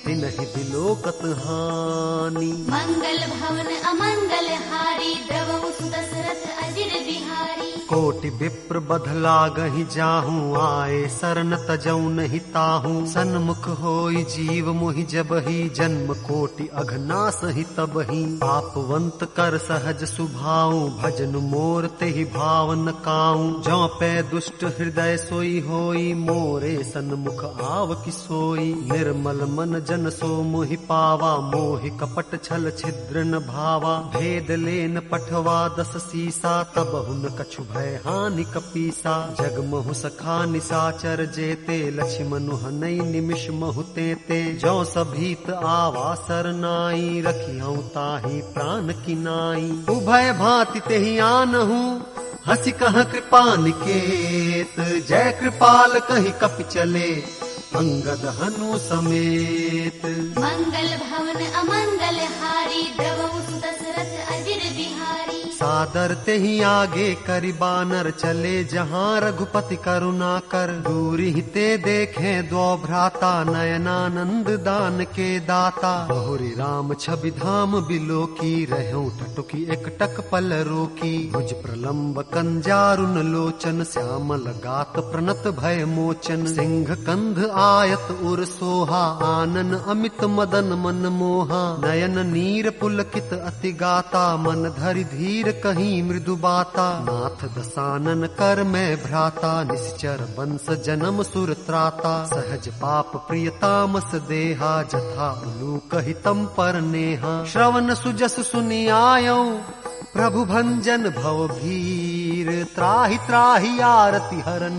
Speaker 3: तिनहि बिलोकत हानि।
Speaker 4: मंगल भवन अमंगल हारी, द्रवहु सुदशरथ अजिर बिहारी।
Speaker 3: कोटि विप्र बधला गहि जाहूं, आए शरण तजऊ नहीं ताहूं। सन्मुख होई जीव मोहि जबहि, जन्म कोटि अघनास ही तबहि। पापवंत कर सहज सुभाऊं, भजन मोर तेहि भावन काऊं। जौ पे दुष्ट हृदय सोई होई, मोरे सन्मुख आव कि सोई। निर्मल मन जन सो मोहि पावा, मोहि कपट छल छिद्र न भावा। भेद लेन पठवा दस सीसा, तब हुन कछु भय हानि कपीसा। जग महु सखा निसाचर जेते, लक्ष्मनु हनई निमिष महु तेते। जौ सभीत आवा सरनाई, रखियऊ ताहि प्राण की नाई। उभय भांति तेहि आनहु, हंसी कह कृपा निकेत, जय कृपाल कही कपि चले, अंगद हनु समेत।
Speaker 4: मंगल भवन अमंगल हारी, द्रवहु सुत दशरथ अजिर बिहारी।
Speaker 3: सादर ते ही आगे करि बानर चले, जहाँ रघुपति करुणा कर। दूरी ते देखे दो भ्राता, नयनानंद दान के दाता। बहुरी राम छवि धाम बिलोकी, रहूं टटुकी एकटक पल रोकी। भुज प्रलंब कंजारुन लोचन, श्यामल गात प्रणत भय मोचन। सिंह कंध आयत उर सोहा, आनन अमित मदन मन मोहा। नयन नीर पुलकित अति गाता, मन धरि धीर कहीं मृदु बाता। नाथ दसानन कर मैं भ्राता, निश्चर वंश जन्म सुर त्राता। सहज पाप प्रिय तामस देहा, जथा उलूक हितम पर नेहा। श्रवण सुजस सुनि आयौ, प्रभु भंजन भव भीर। त्राहि त्राहि आरति हरन,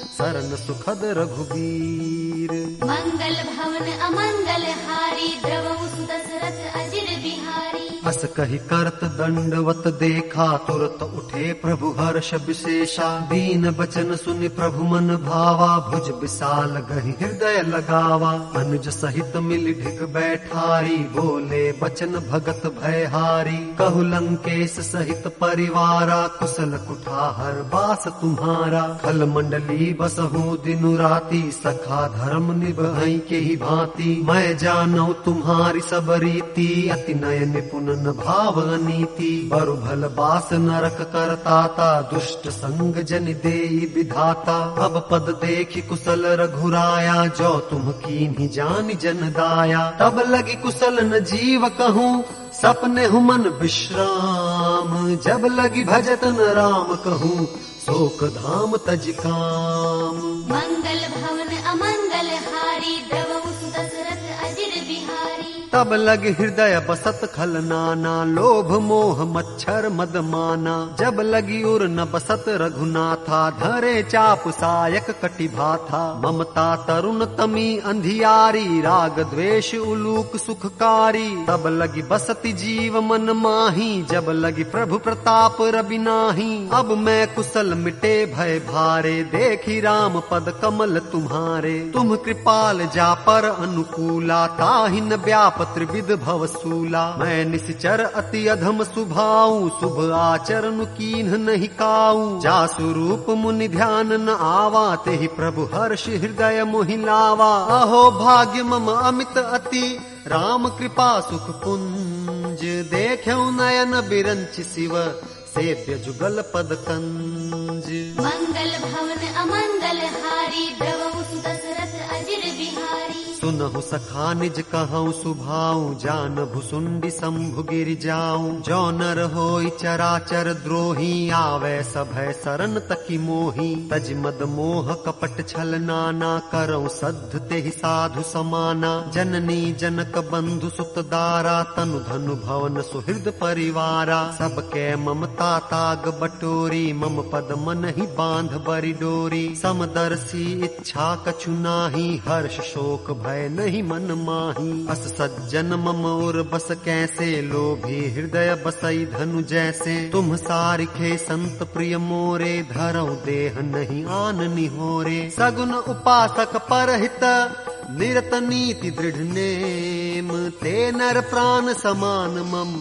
Speaker 3: सरन सुखद रघुबीर।
Speaker 4: मंगल भवन अमंगल हारी, द्रवहु सुत दशरथ अजिर बिहारी।
Speaker 3: अस कहि करत दंडवत देखा, तुरत उठे प्रभु हर्ष विशेषा। दीन बचन सुनि प्रभु मन भावा, भुज विशाल गहि हृदय लगावा। अनुज सहित मिल ढिग बैठारी, बोले बचन भगत भयहारी। कहु लंकेश सहित परिवारा, कुशल कुठार बास तुम्हारा। खल मंडली बसहु दिनु राती, सखा धर्म निभई के ही भांति। मैं जानौ तुम्हारी सब रीति, अति नय निपुण भाव नीति। बरु भल बास नरक करताता, दुष्ट संग जन देई विधाता। अब पद देखि कुशल रघुराया, जो तुम कीन्ही जानि जन दाया। तब लगी कुशल न जीव कहूँ, सपने हु मन विश्राम। जब लगी भजत न राम कहूँ, शोक धाम तज काम।
Speaker 4: मंगल भवन अमंगल हारी, द्रवहु सुत दशरथ अजिर बिहारी।
Speaker 3: तब लग हृदय बसत खल नाना, लोभ मोह मच्छर मद माना। जब लगी उर न बसत रघुनाथा, धरे चाप सायक कटि भाथा। ममता तरुण तमी अंधियारी, राग द्वेष उलूक सुखकारी। तब लगी बसति जीव मन माही, जब लगी प्रभु प्रताप रवि नाही। अब मैं कुशल मिटे भय भारे, देखी राम पद कमल तुम्हारे। तुम कृपाल जा पर अनुकूला, ताहि न व्याप त्रिविध भवसूला। मैं निश्चर अति अधम सुभाऊ, शुभ आचरण कीन्ह नहीं काऊ। जासु रूप मुनि ध्यान न आवा, तेहि प्रभु हर्ष हृदय मोहि लावा। अहो भाग्य मम अमित अति, राम कृपा सुख पुंज। देख्यौ नयन बिरंच शिव, सेव्य जुगल पद कंज।
Speaker 4: मंगल भवन अमंगल हारी, द्रवहु सुत दशरथ अजिर बिहारी।
Speaker 3: सुनहु सखा निज कहूँ सुभाऊ, जान भुसुंडी शंभु गिर जाऊं। जो नर होई चराचर द्रोही, आवे सभय सरन तकी मोही। तज मद मोह कपट छल नाना, करऊं सद्ध तेहि साधु समाना। जननी जनक बंधु सुत दारा, तनु धनु भवन सुहृद परिवारा। सबके ममता ताग बटोरी, मम पद मन ही बांध बरी डोरी। समदर्शी इच्छा कछु नाही, हर्ष शोक भय नहीं मन माही। अस सज्जन मम उर बस कैसे, लोभी हृदय बसई धनु जैसे। तुम सारिखे संत प्रिय मोरे, धरऊ देह नहीं आन निहोरे। सगुन उपासक परहित, निरत नीति दृढ़ नेम। ते नर प्राण समान मम,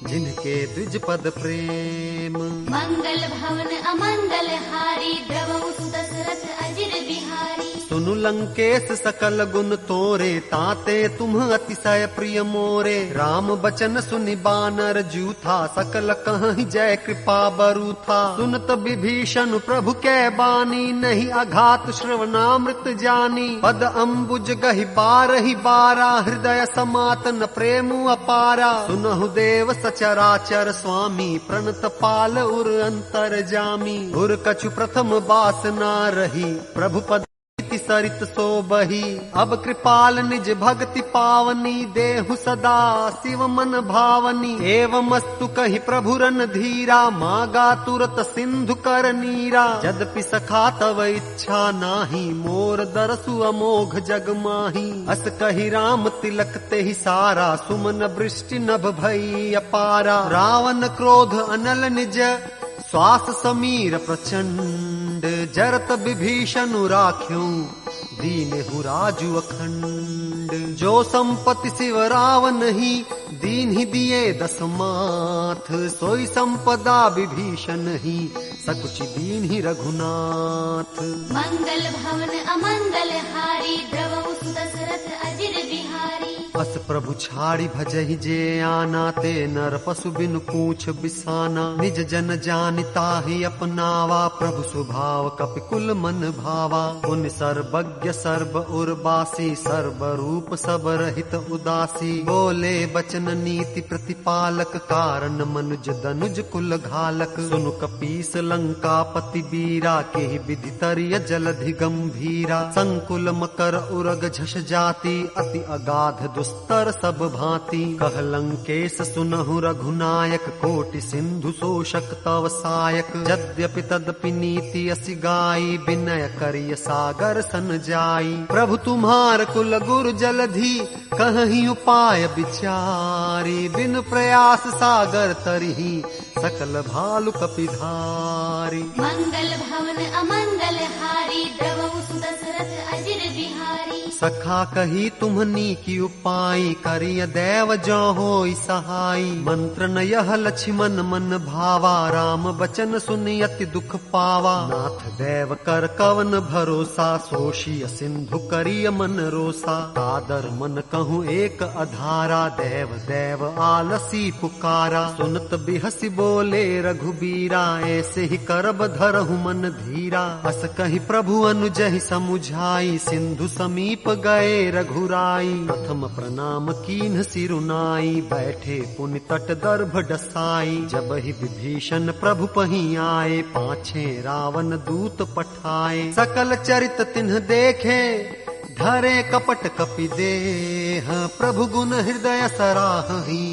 Speaker 3: जिनके द्विज पद प्रेम।
Speaker 4: मंगल भवन अमंगल हारी, द्रवहु सुत दशरथ अजिर बिहारी।
Speaker 3: सुनु लंकेश सकल गुण तोरे, ताते तुम अतिशय प्रिय मोरे। राम बचन सुनि बानर जूथा, सकल कहि जय कृपा बरु था। सुनत विभीषण प्रभु कै बानी, नहीं अघात श्रवणामृत जानी। पद अम्बुज गहि बारहि बारा, हृदय समातन प्रेम अपारा। सुनहु देव सचराचर स्वामी, प्रणत पाल उर अंतर जामी। उर कछु प्रथम बासना रही, प्रभु पद सरित सो बही। अब कृपाल निज भक्ति पावनी, देहु सदा शिव मन भावनी। एवमस्तु कहि प्रभु रन धीरा, मागा तुरत सिंधु कर नीरा। यद्यपि सखा तव इच्छा नाही, मोर दरसु अमोघ जग माही। अस कहि राम तिलक तेहि सारा, सुमन वृष्टि नभ भई अपारा। रावण क्रोध अनल निज, श्वास समीर प्रचंड जरत विभीषण राख्यो दीनहु राजु अखंड। जो संपत्ति शिव रावण ही दीन ही दिए दस माथ, सोई संपदा विभीषण ही सकुच दीन ही रघुनाथ।
Speaker 4: मंगल भवन अमंगल हारी द्रवहु सुदशरथ अजिर बिहारी।
Speaker 3: अस प्रभु छाड़ी भजहि जे आना, ते नर पशु बिनु पूछ बिसाना। निज जन जानिता ही अपनावा, प्रभु स्वभाव कपिकुल मन भावा। पुण्य सर्वज्ञ सर्व उर्वासी, सर्व रूप सब रहित उदासी। बोले बचन नीति प्रतिपालक, कारण मनुज दनुज कुल घालक। सुनु कपीस लंकापति बीरा, केहि विधि तरिय जलधि गंभीरा। संकुल मकर उरग झष जाति, अति अगाध दुस्तर सब भांति। कह लंकेश सुनहु रघुनायक, कोटि सिंधु शोषक तव सायक। यद्यपि तदपि नीति असि गाई, विनय करिय सागर सन जाई। प्रभु तुम्हार कुल गुरु जलधि, कहीं उपाय विचारी। बिन प्रयास सागर तरही, सकल भालु कपिधारी।
Speaker 4: मंगल भवन अमंगल हारी, द्रवहु सुदशरथ अजिर बिहारी।
Speaker 3: सखा कही तुम्हनी की उपाई, करिय देव जो होई सहाई। मंत्र न यह लक्ष्मण मन भावा, राम बचन सुनि अति दुख पावा। नाथ देव कर कवन भरोसा, सोषिय सिंधु करिय मन रोसा। कादर मन कहूँ एक अधारा, देव देव आलसी पुकारा। सुनत बिहसी बोले रघुबीरा, ऐसे ही करब धरहु मन धीरा। अस कही प्रभु अनुजहि समुझाई, सिंधु समीप गए रघुराई। प्रथम प्रणाम कीन्ह सिरुनाई, बैठे पुनि तट दर्भ डसाई। जब ही विभीषण प्रभु पही आए, पाछे रावण दूत पठाए। सकल चरित तिन्ह देखे, धरे कपट कपि देह। प्रभु गुण हृदय सराहि,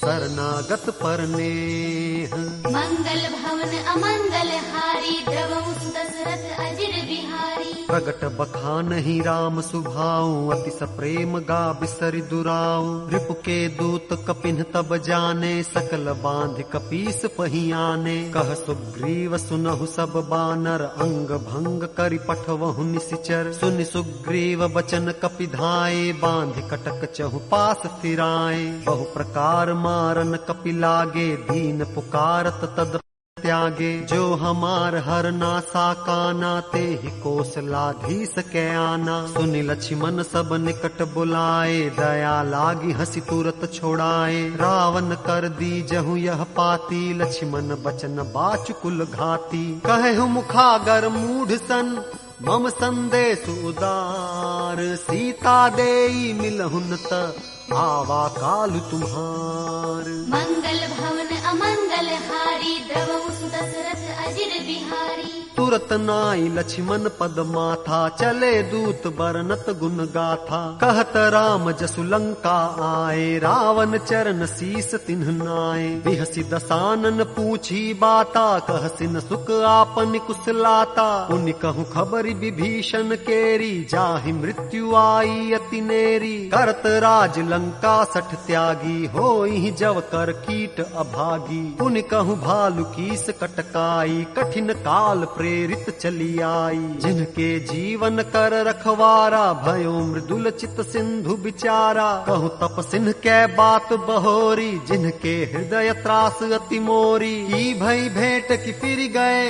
Speaker 3: शरणागत परनेह।
Speaker 4: मंगल भवन अमंगल हारी, द्रवहु सुदशरथ अजिर बिहारी।
Speaker 3: प्रगट बखान ही राम सुभाऊ, अति सप्रेम गा बिसरि दुराऊ। रिपु के दूत कपिन तब जाने, सकल बांध कपीस पहियाने। कह सुग्रीव सुनहु सब बानर, अंग भंग करि पठवहु निसिचर। सुनि सुग्रीव बचन कपिधाए, बांध कटक चहु पास फिराए। बहु प्रकार मारन कपि लागे, दीन पुकारत तद त्यागे। जो हमार हर नासा काना, ते ही कौशलाधीश के आना। सुनि लक्ष्मण सब निकट बुलाए, दया लागी हंसी तुरत छोड़ाए। रावण कर दी जहु यह पाती, लक्ष्मण बचन बाचु कुल घाती। कहे मुखागर मूढ़ सन, मम संदेश उदार। सीता देई मिलहुन त, आवा कालु तुम्हार।
Speaker 4: मंगल भवन अमंगल हारी, द्रवहु सुदशरथ अजिर बिहारी।
Speaker 3: तुरत नाई लक्ष्मण पद माथा, चले दूत बरनत गुण गाथा। कहत राम जसु लंका आए, रावण चरण शीस तिन्ह नाए। बिहसी दसानन पूछी बाता, कहसिन सुख आपन कुशलाता। उनि कहूँ खबरि विभीषण केरी, जाहि मृत्यु आई अति नेरी। करत राज लंका सठ त्यागी, होई जव कर कीट अभागी। उनि कहूँ भालु कीस कटकाई, कठिन काल प्रेरित चली आई। जिनके जीवन कर रखवारा, भयो मृदुल चित सिंधु बिचारा। कहूँ तपसिन कै बात बहोरी, जिनके हृदय त्रास अति मोरी। ई भई भेंट की फिर गए,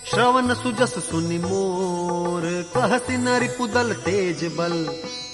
Speaker 3: श्रवण सुजस सुनि मोर। कहसी नरि पुदल तेज बल,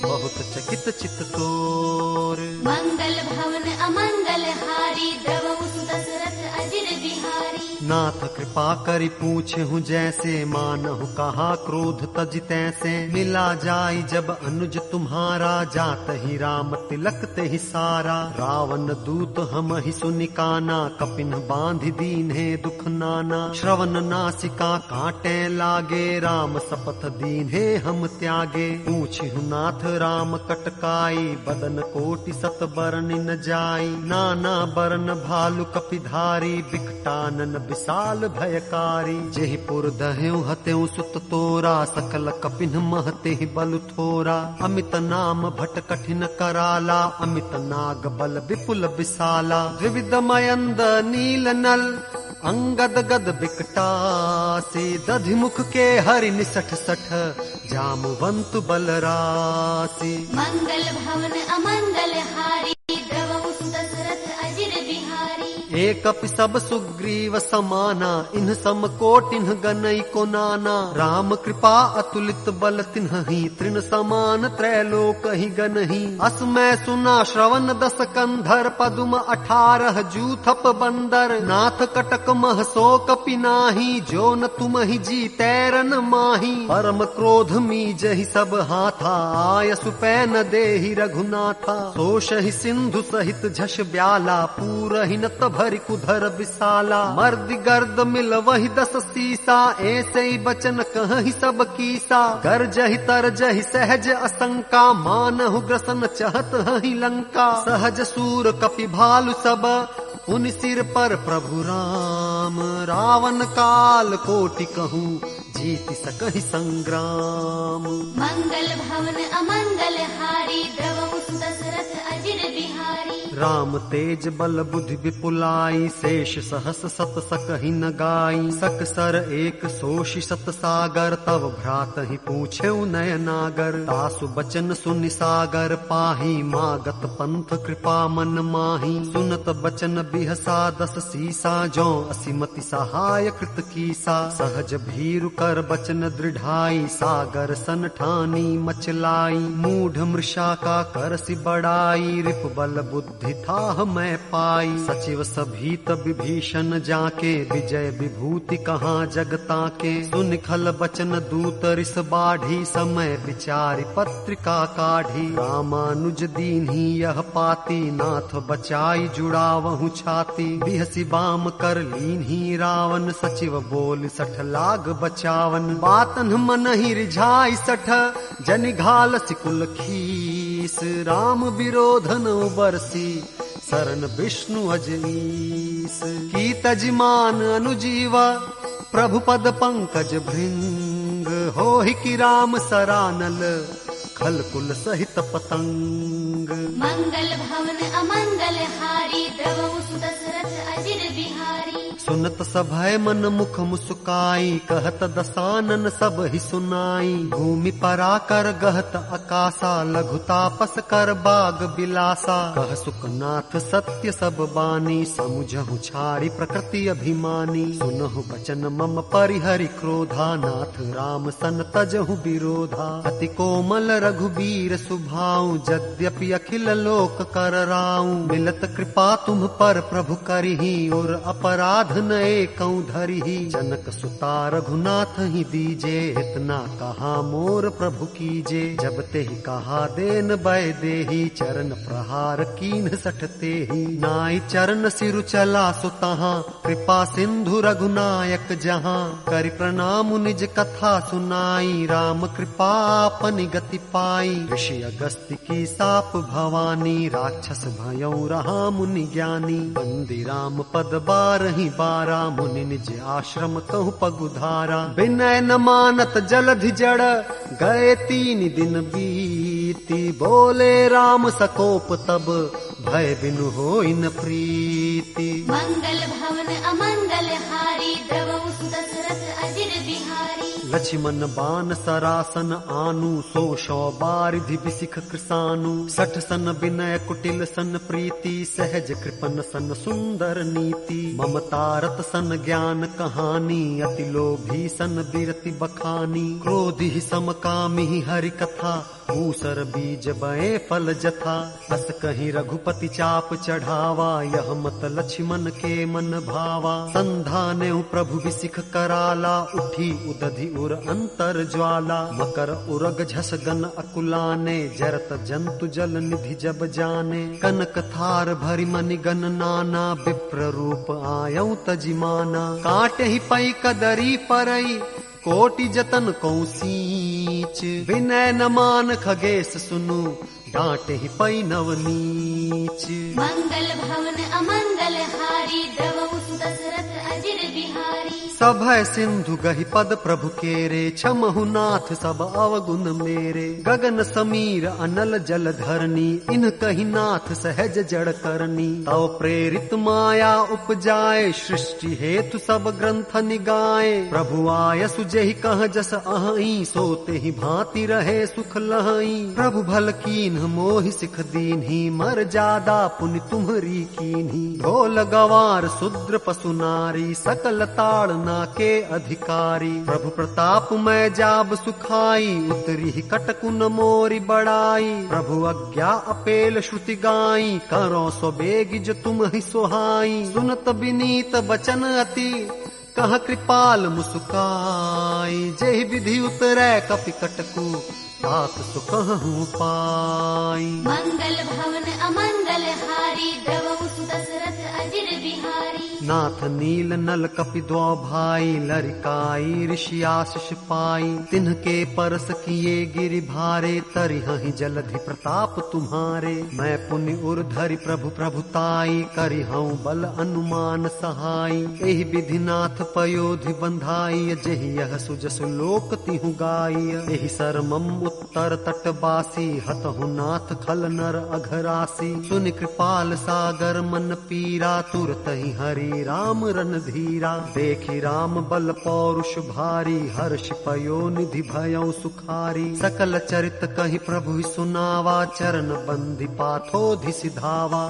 Speaker 3: बहुत चकित चित तोर।
Speaker 4: मंगल भवन अमंगल हारी, द्रवहु सुदशरथ अजिर बिहारी।
Speaker 3: नाथ कृपा करि पूछे हूँ जैसे, मानहु कहा क्रोध तज तैसे। मिला जाई जब अनुज तुम्हारा, जात ही राम तिलक ते ही सारा। रावण दूत हम ही सुनिकाना, कपिन बांध दीन्हे दुख नाना। श्रवण नासिका काटे लागे, राम शपथ दीन्हे हम त्यागे। पूछहु नाथ राम कटकाई, बदन कोटि सत बरन न जाई। नाना बरन भालु कपिधारी, बिकटानन विशाल भयकारी। जेहि पुर दहेउ हतेउ सुत तोरा, सकल कपिन महते ही बल थोरा। अमित नाम भट कठिन कराला, अमित नाग बल विपुल विशाला। द्विविध मयंद नील नल, अंगद गद बिकटासी दधिमुख के हरि निसठ सठ जामवंत बलरासी।
Speaker 4: मंगल भवन अमंगल हारी द्रवहु सुदशरथ अजिर बिहारी।
Speaker 3: एक अपि सब सुग्रीव समाना इन सम कोटिन्ह गनई को नाना। राम कृपा अतुलित बल तिन्हि तृण समान त्रैलोक ही गनहि। अस मैं सुना श्रवण 10 कंधर पदुम 18 जूथप बंदर। नाथ कटक मह सो कपि नाही जो न तुम ही जी तैरन माही। परम क्रोध मी जहि सब हाथा आय सुपैन देहि रघुनाथा। सोषहि सिंधु सहित झष ब्याला पूरहि नत भरि कुधर विशाला। मर्द गर्द मिल वही 10 सीसा ऐसे ही बचन कहि सब कीसा। गर्जहि तरजहि सहज असंका मानहु ग्रसन चहत हहि लंका। सहज सूर कपि भालु सब उन सिर पर प्रभु राम। रावण काल कोटि कहूँ जीति सकहि संग्राम।
Speaker 4: मंगल भवन अमंगल हारी द्रवहु सुदशरथ अजिर बिहारी।
Speaker 3: राम तेज बल बुद्धि विपुलाई शेष सहस सत सकहि न गाई। सकसर एक सोषि सत सागर तव भ्रात ही पूछे नयनागर। तासु बचन सुनि सागर पाही मागत पंथ कृपा मन माही। सुनत बचन बिहसा 10 सीसा जो असीमति सहाय कृत कीसा। सहज भीरु कर बचन दृढ़ाई सागर सन ठानी मचलाई। मूढ़ मृषा का करसि बड़ाई रिप बल बुद्धि था मैं पाई। सचिव सभीत विभीषण जाके विजय विभूति कहाँ जगता के। सुन खल बचन दूत रिस बाढ़ी समय विचारि पत्रिका काढ़ी। रामानुज दीन्ही यह पाती नाथ बचाई जुड़ावहु छाती। बिहसी बाम कर लीन्ही रावण सचिव बोल 60 लाग बचावन। बातन मन ही रिझाई 60 जनि घाल सिकुल खीस। राम विरोधन उबरसी शरण विष्णु अजनीस। की तजमान अनुजीवा प्रभु पद पंकज भृंग। होहि की राम सरानल खल कुल सहित पतंग।
Speaker 4: मंगल भवन अमंगल हारी द्रवहु सुदशरथ अजिर बिहारी।
Speaker 3: सुनत सभय मन मुख मुस्काई कहत दसानन सब ही सुनाई। भूमि पराकर गहत अकासा लघु तापस कर बाग बिलासा। कह सुखनाथ सत्य सब बानी समुझहु छाड़ी प्रकृति अभिमानी। सुनहु बचन मम परिहरि क्रोधा नाथ राम सन तजहु विरोधा। अति कोमल रघुबीर सुभाऊ यद्यपि अखिल लोक कर राऊ। मिलत कृपा तुम पर प्रभु करिहि और अपराध न एकौ धरिहि। जनक सुता रघुनाथ ही दीजे इतना कहा मोर प्रभु कीजे। जब ते ही कहा देन बै देहि चरण प्रहार कीन 60 तेहि। नाई चरण सिरु चला सुतहा कृपा सिंधु रघुनायक जहाँ। करि प्रणाम निज कथा सुनाई राम कृपा अपनि गति पाई। ऋषि अगस्त्य की साप भवानी राक्षस भयउ रहा मुनि ज्ञानी। बंदी राम पद बारहि बारा मुनि निज आश्रम कहु पगुधारा। विनय न मानत जलधि जड़ गए 3 दिन बीती। बोले राम सकोप तब भय बिनु होई न प्रीति।
Speaker 4: मंगल भवन अमंगल हारी द्रवहु सुदशरथ अजिर बिहारी।
Speaker 3: लक्ष्मण बान सरासन आनु 100 बारिधि बिसिख कृसानु। 60 सन विनय कुटिल सन प्रीति सहज कृपन सन सुंदर नीति। ममतारत सन ज्ञान कहानी अति लोभी सन बिरति बखानी। क्रोधि समकामी हरि कथा ऊसर बीज बए फल जथा। अस कहीं रघुपति चाप चढ़ावा यह मत लक्ष्मण के मन भावा। संधाने प्रभु बिसिख कराला उठी उदधि उर अंतर ज्वाला। मकर उरग झस गन अकुलाने जरत जंतु जल निधि जब जाने। कनक थार भरि मनि गन नाना विप्र रूप आयऊ तजिमाना। काटे ही पई कदरी परई कोटि जतन कौसीच। विनय न मान खगेश सुनु डांटे ही पई नवनीच।
Speaker 4: मंगल भवन अमंगल हारी द्रवहु सुदशरथ अजिर बिहारी।
Speaker 3: सभय सिंधु गहि पद प्रभु केरे, क्षमहु नाथ सब अवगुण मेरे। गगन समीर अनल जल धरनी, इन कही नाथ सहज जड़ करनी। तव प्रेरित माया उपजाए, सृष्टि हेतु सब ग्रंथ निगाए। प्रभु आय सुजेहि कह जस अहई, सोते ही भांति रहे सुख लहई। प्रभु भल कीन्ह मोहि सिख दीन्ही, मर जादा पुनि तुम्हरी कीन्ही। ढोल गवार शूद्र पशु नारी, सकल ताड़ना के अधिकारी। प्रभु प्रताप मैं जाब सुखाई, उतरी कटकुन मोरी बड़ाई। प्रभु आज्ञा अपेल श्रुति गाई, करो सो बेगिज तुम ही सोहाई। सुनत विनीत बचन अति, कह कृपाल मुस्काई। जेहि विधि उतरै कपि कटकु, बात सुकहु पाई।
Speaker 4: मंगल भवन अमंगल हारी, द्रवहु सुदशरथ अजिर बिहारी।
Speaker 3: नाथ नील नल कपि द्वौ भाई, लरिकाई ऋषि आशीष पाई। तिन्हके परस किए गिरि भारे, तरिहहि जलधि प्रताप तुम्हारे। मैं पुनि उर धरि प्रभु प्रभुताई, करिहउँ बल अनुमान सहाई। एहि विधि नाथ पयोधि बंधाई, जेहि यह सुजसु लोक तिहु गाई। एहि सरमम उत्तर तटवासी, हतहु नाथ खल नर अघरासी। सुनि कृपाल सागर मन पीरा, तुरतहि हरि राम रन धीरा। देखि राम बल पौरुष भारी, हर्ष पयो निधि भयउ सुखारी। सकल चरित कहि प्रभु सुनावा, चरण बंधि पाथोधि सिधावा।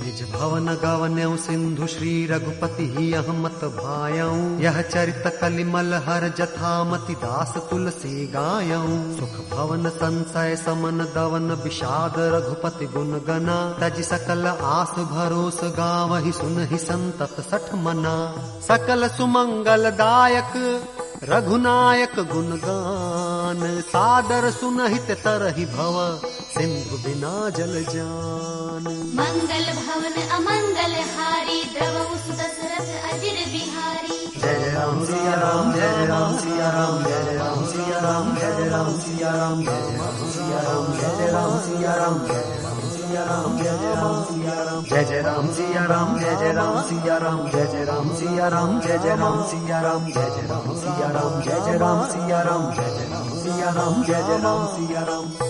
Speaker 3: निज भवन गवन्यौ सिंधु श्री रघुपति ही अहमत भायऊ। यह चरित कलिमल हर जथामति, दास तुलसी गायऊ। सुख भवन संशय समन दवन, विषाद रघुपति गुण गना। तज सकल आस भरोस गावहि, सुनहि संतत सठ मना। सकल सुमंगल दायक रघुनायक गुणगान, सादर सुनहित तरहि भव, सिंधु बिना जल जान।
Speaker 4: मंगल भवन अमंगल हारी, द्रवहु सुदशरथ अजिर बिहारी।
Speaker 3: जय राम सिया राम, जय राम सिया राम, जय राम सिया राम, जय राम सिया राम, जय राम सिया राम, जय राम सिया राम, जय राम सिया राम, जय राम सिया राम, जय राम सिया राम, जय राम सिया राम, जय राम सिया राम, जय राम सिया राम, जय राम सिया राम, जय राम सिया राम, जय राम सिया राम, जय राम सिया राम।